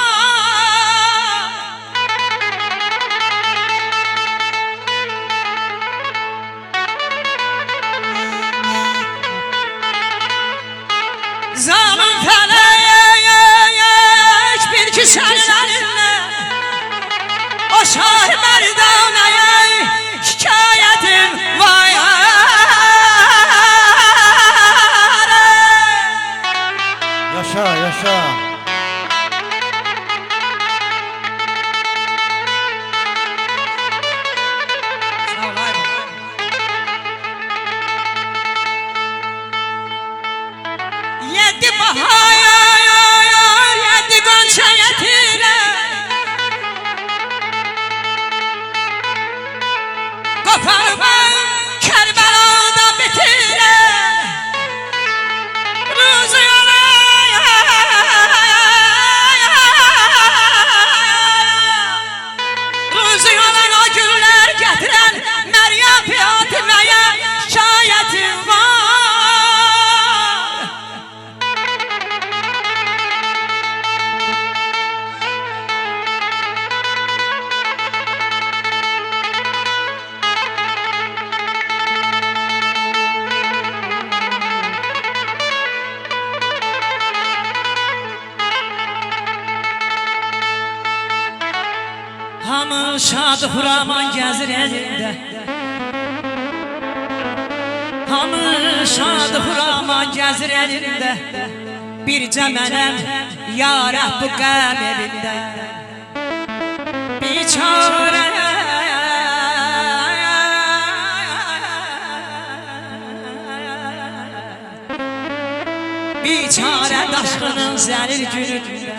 Speaker 10: Zalim felek bir ki senin elinle, o şah merdaneye şikayetim var.
Speaker 11: Yaşa, yaşa.
Speaker 10: Yedi bahar, yedi gönçe yetire, kopar ben Kerbela'da bitire. Rüzü olan o güller getiren Meryem Fatime'ye şikayetim var. Hamı şad huraman gəzir elində, hamı şad huraman gəzir elində, bircə mənəm yarət bu qəm evində. aşkının zəlil günündə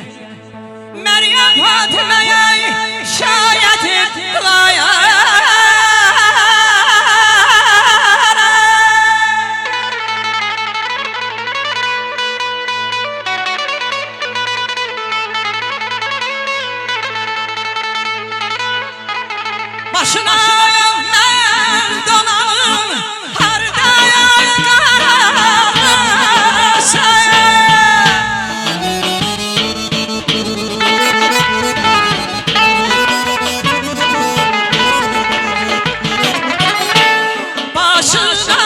Speaker 10: Məryəm Fatiməyə şayət qılayar Başına mən donalım hardaya qararsa Başına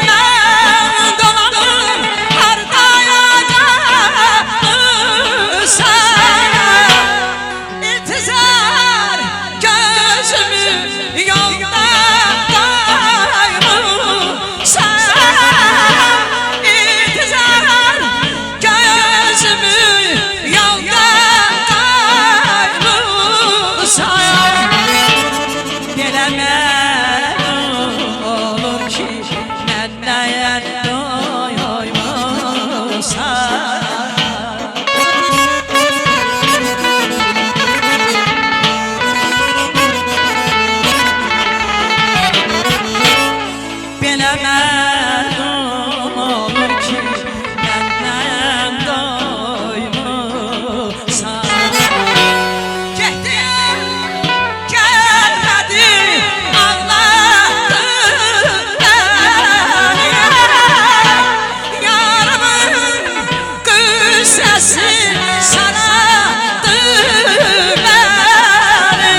Speaker 10: mən donalım hardaya qararsa İltizar gözümü yolda kaybolsa İltizar gözümü yolda kaybolsa Bilemem olur ki məndən doymusa Bilemem olur ki məndən doymusa Getdim, gəlmədi, ağladı bəni Yarımın qüssəsi saradı bəni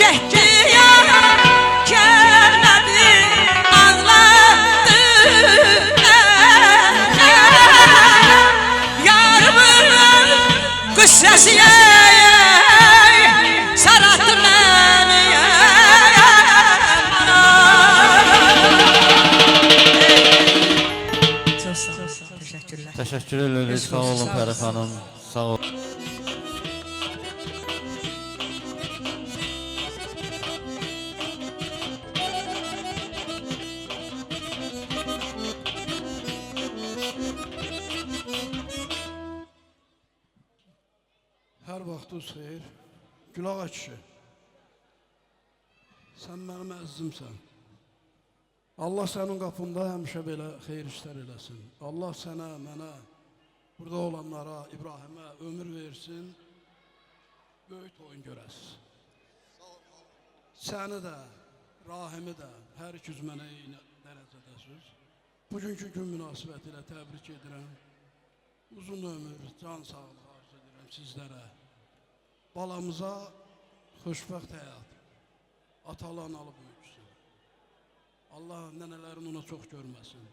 Speaker 10: Getdi ya, gəlmədi, ağladı bəni Yarımın qüssəsi saradı bəni Çox sağ ol, təşəkkürlər
Speaker 11: Teşekkür ederiz. Sağ olun Pəri xanım. Sağ olun.
Speaker 2: Hər vaxtınız xeyir. Gülağa kişi. Sən mənim əzizimsən. Allah sənin qapında həmişə belə xeyir işlər eləsin. Allah sənə, mənə, burada olanlara, İbrahimə ömür versin. Böyük oyun görəsiz. Səni də, Rahimi də, hər ikiniz mənə eyni dərəcədəsiniz. Bugünkü gün münasibəti ilə təbrik edirəm. Uzun ömür, can sağlığı arzu edirəm sizlərə. Balamıza xoşbəxt həyat, atalı analı böyüksün. Allah nənələrin ona çox görməsin.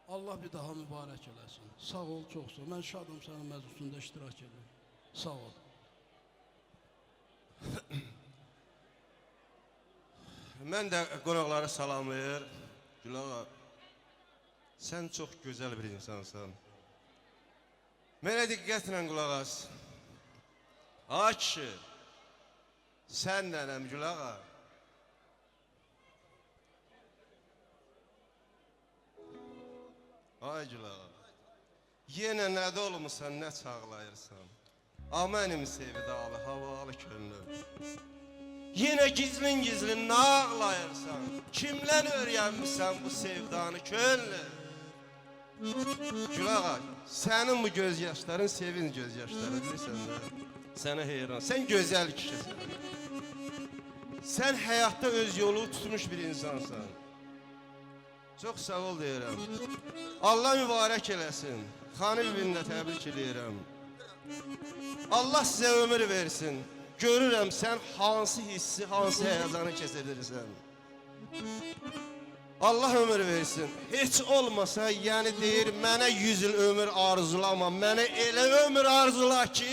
Speaker 2: Allah bir daha mübarək eləsin. Sağ ol, çox sağ ol. Mən şadım sənin məclisində iştirak edim. Sağ ol.
Speaker 16: Mən də qonaqları salamlayır. Gülağa, sən çox gözəl bir insansan. Mənə diqqətlə qulaq as. Ay kişi, sən nənəm Gülağa. Ay Gülağa, yenə nədə olmuşsan, nə çağlayırsan? A mənim sevdalı, havalı könlüm. Yenə gizlin-gizlin nə ağlayırsan? Kimdən öyrənmişsən bu sevdanı könlüm? Gülağa, sənin bu göz yaşların sevinç göz yaşları, bilirsən də. Sənə heyran, sən gözəl kişisən. Sən həyatda öz yolu tutmuş bir insansan. Çox sağ ol deyirəm. Allah mübarək eləsin. Xanı bibini də təbrik edirəm. Allah sizə ömür versin. Görürəm sən hansı hissi, hansı həyəcanı keçirirsən. Allah ömür versin. Heç olmasa, yəni deyir, mənə 100 il ömür arzulama, mənə elə ömür arzula ki,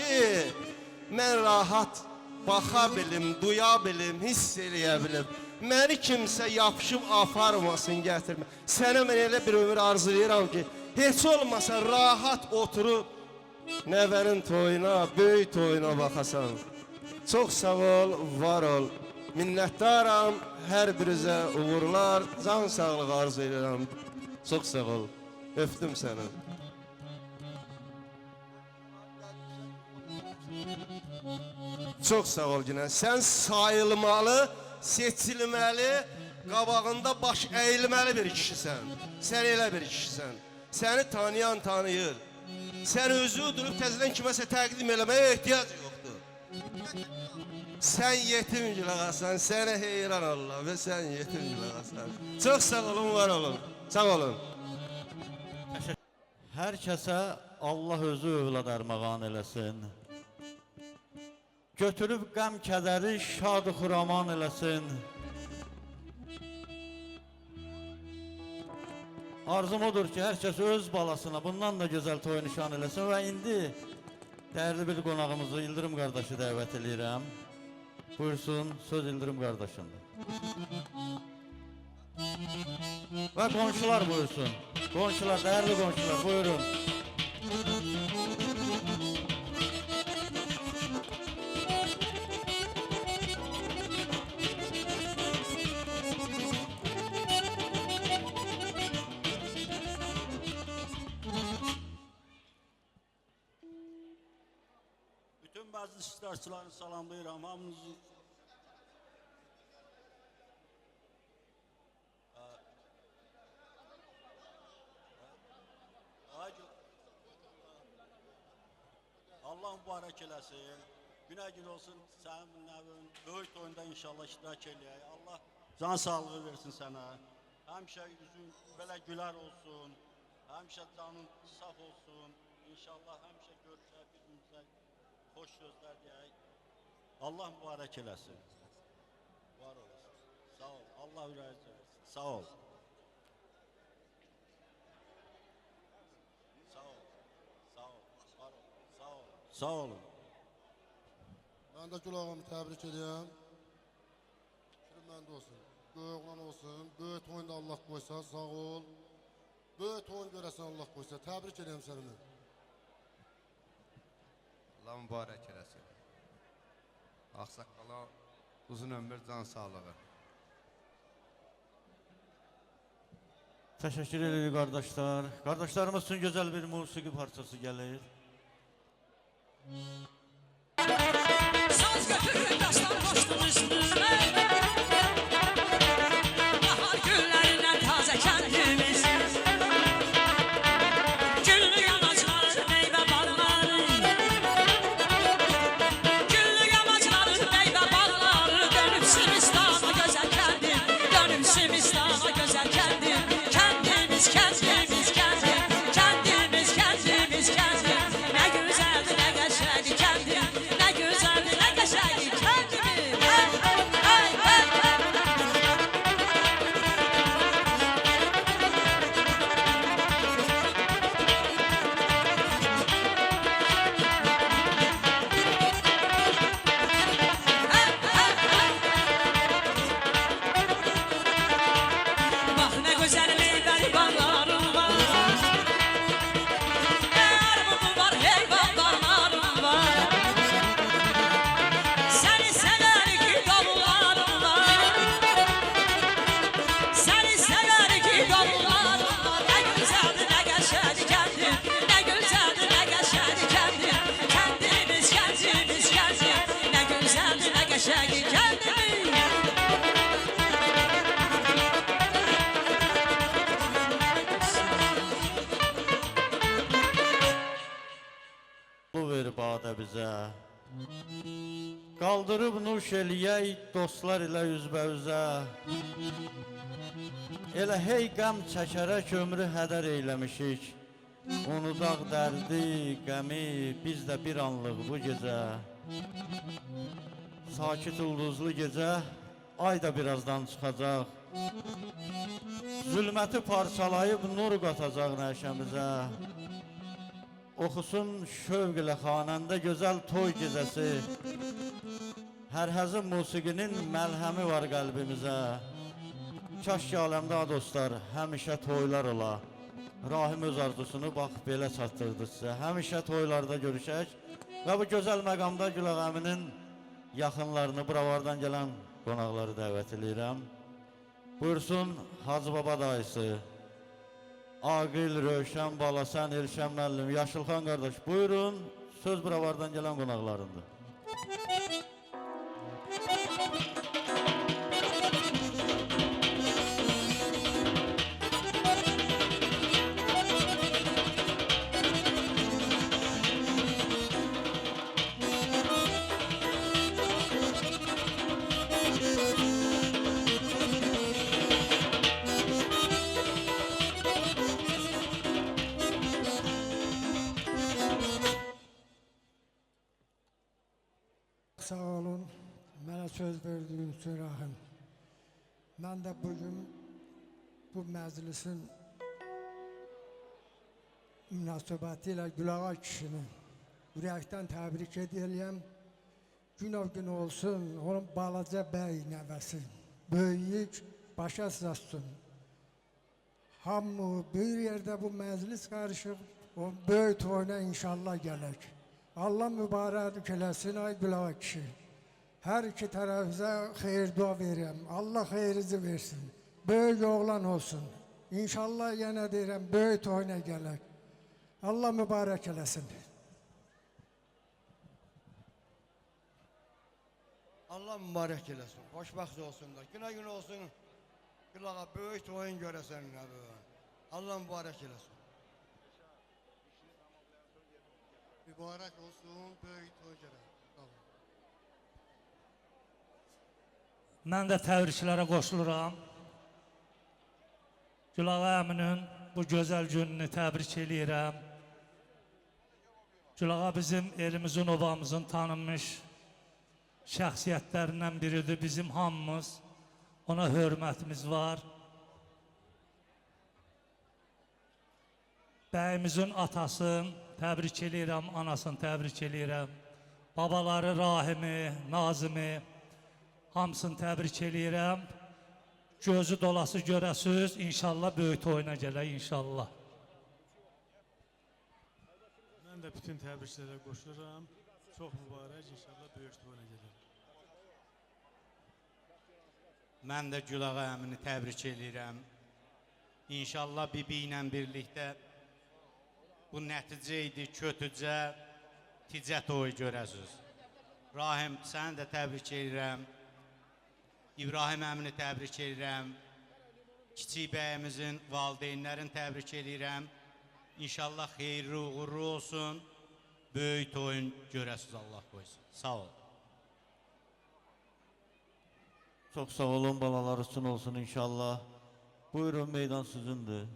Speaker 16: mən rahat baxa bilim, duya bilim, hiss eləyə bilim. Məni kimsə yapışıb aparmasın, gətirmə. Sənə mən elə bir ömür arzulayıram ki, heç olmasa rahat oturub nəvənin toyuna, böyük toyuna baxasan. Çox sağ ol, var ol. Minnətdaram, hər birinizə uğurlar, can sağlığı arzu edirəm. Çox sağ ol, öpdüm səni. Çox sağ ol Günən. Sən sayılmalı, seçilməli, qabağında baş əyilməli bir kişisən. Sən elə bir kişisən. Səni tanıyan tanıyır. Sən özü durub təzədən kiməsə təqdim eləməyə ehtiyac yoxdur. Sən yetim gülağasan, sənə heyran Allah və sən yetim gülağasan. Çox sağ olun, var olun. Sağ olun.
Speaker 11: Hər kəsə Allah özü övlad ərmağan eləsin. Götürüb qəm kədəri şad-ı xuraman eləsin. Arzum odur ki, hər kəs öz balasına bundan da gözəl toy nişan eləsin və indi dəyərli bir qonağımızı İldırım qardaşı dəvət edirəm. Buyursun, söz İldırım qardaşındır. Və qonşular buyursun. Qonşular, dəyərli qonşular, buyurun.
Speaker 17: Bütün məclis iştirakçılarını salamlayıram. Hamınızı Allah mübarək eləsin. Günə gün olsun sənin nəvin. Böyük oyunda inşallah iştirak eləyək. Allah can sağlığı versin sənə. Həmişə yüzün belə gülər olsun. Həmişə canın saf olsun. İnşallah həmişə görüşək, bir-birimizə xoş sözlər deyək. Allah mübarək eləsin. Var olasın. Sağ ol. Allah ürəyinizi versin. Sağ ol. Sağ ol. Sağ ol. Var ol. Sağ ol. Sağ olun.
Speaker 18: Ben de Gül ağamı tebrik ediyorum. Şükürmende olsun. Böyük oğlan olsun. Böyük oyunda Allah koysa sağ ol. Böyük oyun göresen Allah koysa. Tebrik ediyorum seni.
Speaker 19: Allah mübarək eləsin. Ağsaqqala uzun ömür, can sağlığı.
Speaker 11: Təşəkkür edirik qardaşlar. Qardaşlarımız üçün gözəl bir musiqi parçası gəlir.
Speaker 10: Saz götürür dastan koştum üstüme. Bahar günlerinden taze kendimiz. Güllü yamaclar, meyve bağları. Güllü yamaclar, meyve bağları. Dönüp Simistan'a güzel kendim. Dönüp Simistan'a güzel kendim. Kendimiz, kendimiz, kendim. Kendimiz, kendimiz, kendim. Ne güzeldi, ne geçerdi kendim. Ne güzeldi, ne geçerdi kendimiz. Hey, hey, hey, hey. Bak ne güzel meyveli bağlarım var. Armudum var, heyvanlarım var. Seni sever ki dolularım var. Seni sever ki dolularım var. Ne güzeldi, ne geçerdi kendim. Ne güzeldi, ne geçerdi kendim. Kendimiz, kendimiz, kendim. Ne güzeldi, ne geçerdi kendimiz.
Speaker 11: Bu ver badə bizə. Qaldırıb nuş eləyək dostlar ilə üzbə-üzə. Elə hey qəm çəkərək ömrü hədər eyləmişik. Unudaq dərdi, qəmi, biz də bir anlıq bu gecə. Sakit ulduzlu gecə, ay da birazdan çıxacaq. Zülməti parçalayıb nur qatacaq nəşəmizə. Oxusun şövq ilə xanəndə gözəl toy gecəsi. Hər həzin musiqinin məlhəmi var qəlbimizə. Kaş ki aləmdə dostlar, həmişə toylar ola. Rahim öz arzusunu bax belə çatdırdı sizə. Həmişə toylarda görüşək və bu gözəl məqamda Gülağa əminin yaxınlarını, buravardan gələn qonaqları dəvət edirəm. Buyursun Hacı Baba dayısı, Aqil, Rövşən, Balasən, Elşən müəllim, Yaşılxan qardaş, buyurun, söz buravardan gələn qonaqlarındır.
Speaker 20: sağ olun. Mənə söz verdiğiniz üçün Rahim. Mən də bugün bu məclisin münasibəti ilə Gülağa kişini ürəkdən təbrik edirəm. Gün o gün olsun, onun balaca bəy nəvəsi, böyük başa sasın. Hamı bir yerdə bu məclis qarışıb, o böyük toyuna inşallah gələk. Allah mübarək eləsin ay Gülağa kişi. Hər iki tərəfizə xeyir dua verirəm. Allah xeyrizi versin. Böyük oğlan olsun. İnşallah yenə deyirəm, böyük toyuna gələk. Allah mübarək eləsin.
Speaker 21: Allah mübarək eləsin. Xoşbəxt olsunlar. Günə gün olsun. Gülağa böyük toyun görəsən. Allah mübarək eləsin.
Speaker 18: Mübarək olsun, böyük toy görək.
Speaker 1: Mən də təbriklərə qoşuluram. Gülağa əminin bu gözəl gününü təbrik eləyirəm. Gülağa bizim elimizin, obamızın tanınmış şəxsiyyətlərindən biridir. Bizim hamımız ona hörmətimiz var. Bəyimizin atasını təbrik eləyirəm, anasını təbrik eləyirəm. Babaları Rahimi, Nazimi hamısını təbrik eləyirəm. Gözü dolası görəsiz, inşallah böyük toyuna gələk, inşallah.
Speaker 22: Mən də bütün təbriklərə qoşuram. Çox mübarək, inşallah böyük toyuna gələk.
Speaker 23: Mən də Gülağa əmini təbrik eləyirəm. İnşallah bibi ilə birlikdə bu nəticə idi, kötücə, ticə toy görəsiz. Rahim, səni də təbrik eləyirəm. İbrahim əmini təbrik edirəm. Kiçik bəyimizin valideynlərini təbrik edirəm. İnşallah xeyirli, uğurlu olsun. Böyük toyun görəsiz, Allah qoysun. Sağ ol.
Speaker 11: Çox sağ olun, balalar üçün olsun inşallah. Buyurun, meydan sizindir.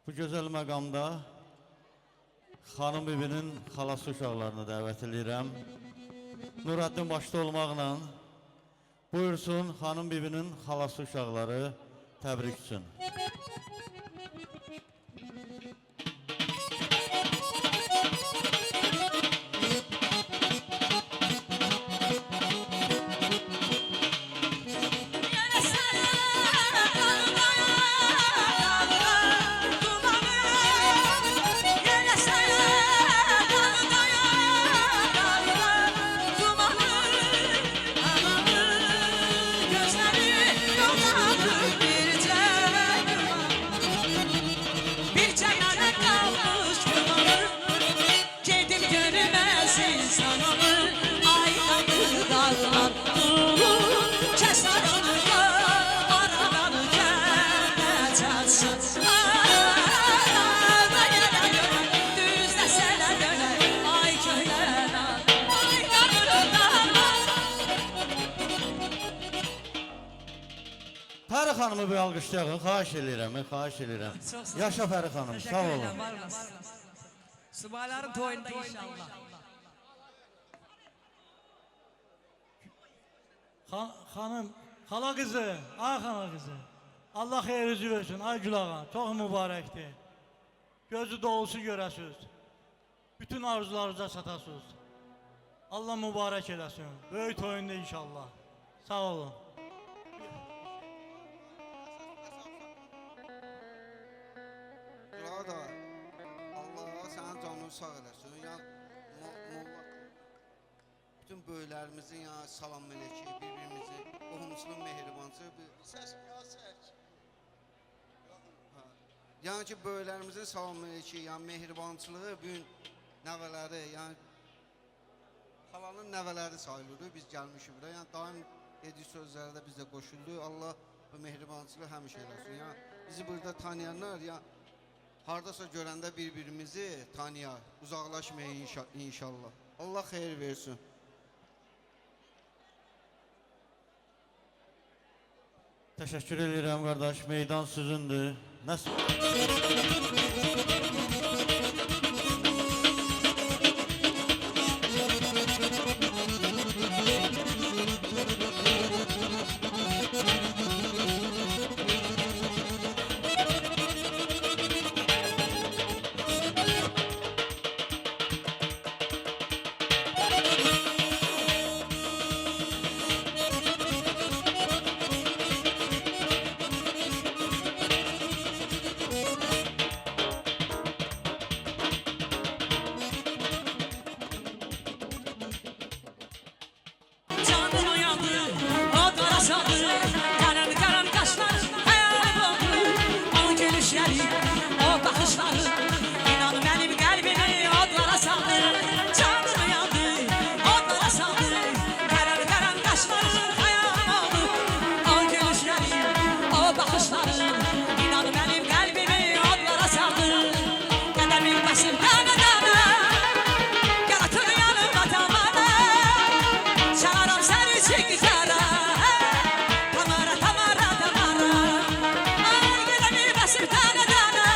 Speaker 11: bu gözəl məqamda xanım bibinin xalası uşaqlarını dəvət edirəm. Nurəddin başda olmaqla buyursun xanım bibinin xalası uşaqları təbrik üçün. Pəri xanımı bir alqışlayalım, xahiş edirəm, xahiş edirəm. Yaşa Pəri xanım, sağ olun.
Speaker 12: Subayların toyunda inşallah.
Speaker 22: Xanım, xala qızı, ay xala qızı. Allah xeyirinizi versin, ay Gülağa, çox mübarəkdir. Gözü dolusu görəsiniz. Bütün arzularınıza çatasınız. Allah mübarək eləsin. Böyük toyunda inşallah. Sağ olun.
Speaker 4: Gülağa da Allah sənin canını sağ eləsin. Bütün böyüklərimizin salam mələkə, bir-birimizi, qohumsunun mehribancı bir səs çək. Yəni ki, böyüklərimizin salam mələkə, yəni mehribançılığı bu gün nəvələri, yəni xalanın nəvələri sayılır. Biz gəlmişik buraya. Yəni daim dediyi sözlərdə biz də qoşulduq. Allah bu mehribançılığı həmişə eləsin. Yəni bizi burada tanıyanlar, yəni hardasa görəndə bir-birimizi tanıyar, uzaqlaşmayın inşallah. Allah xeyir versin.
Speaker 11: Təşəkkür edirəm qardaş, meydan sizindir.
Speaker 10: Tamara, tamara, tamara. Ay, gel bir basıp tane tane.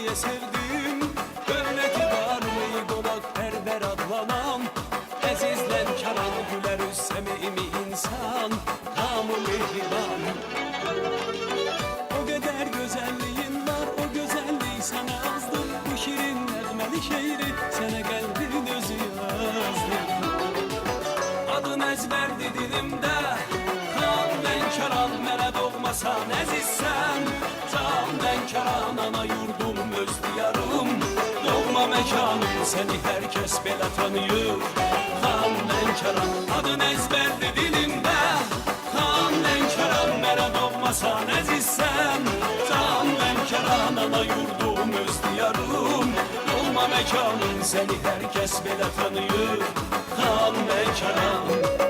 Speaker 1: diye sevdim. Dövleti var mı qonaq pərvər adlanan, əzizlən karan gülər üz səmimi insan, hamı mehriban. O qədər gözəlliyin var, o gözəllik sənə azdır. Bu şirin nəğməli şeiri sənə qəlbin özü yazdı. Adın əzbərdi dilimdə, Xan Lənkəran mənə doğmasan əzizsən. Can Lənkəran ana yurdum öz diyarım, doğma məkanım səni hər kəs belə tanıyır. Xan Lənkəran adın əzbərdi dilimdə, Xan Lənkəran mənə doğmasan əzizsən. Can Lənkəran ana yurdum öz diyarım, doğma məkanım səni hər kəs belə tanıyır. Xan Lənkəran.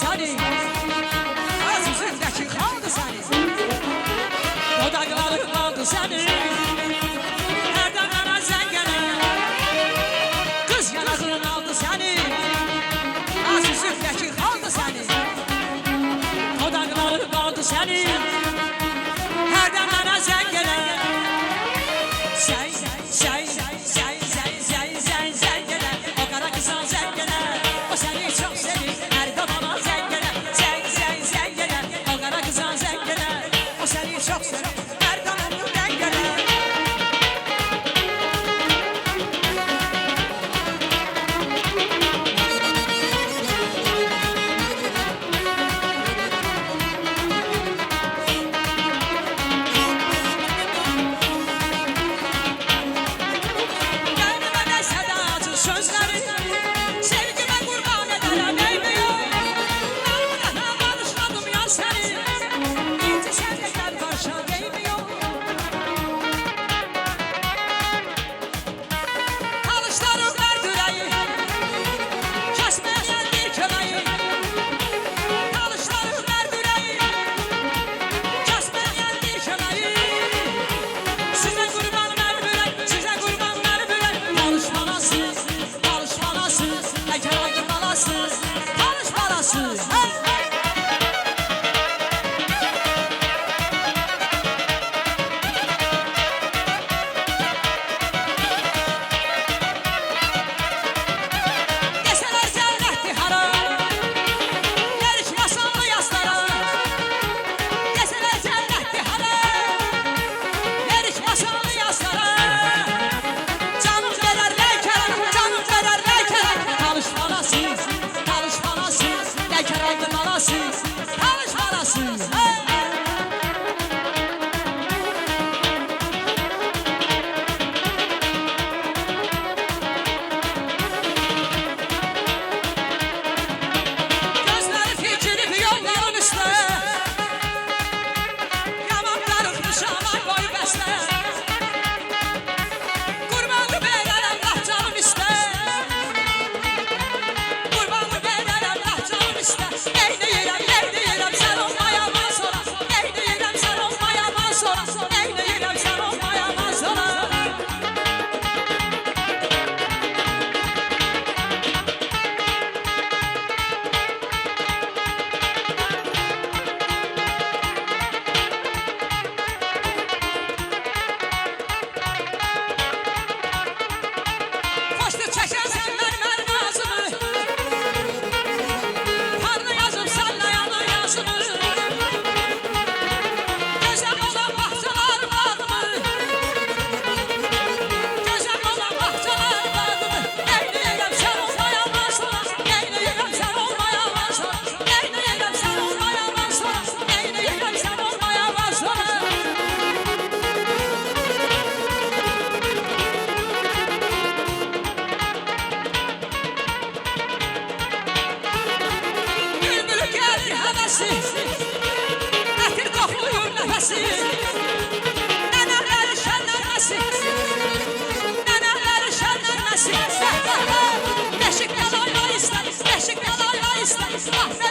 Speaker 10: səni Az üzündəki qaldı səni Dodaqları qaldı səni Hərdən mənə zəng gələn Qız yanaqların aldı səni Az üzündəki qaldı səni Dodaqları qaldı səni Hərdən mənə zəng gələn Zəng gələn O qara qızan zəng gələn O səni çox sevir hər qabana zəng gələn Zəng gələn O qara qızan zəng gələn O səni çox sevir hər qabana zəng gələn Ətir qoxuyur nəfəsi Nənələri şənlənməsi Nənələri şənlənməsi Beşik yalayla istər Beşik yalayla istər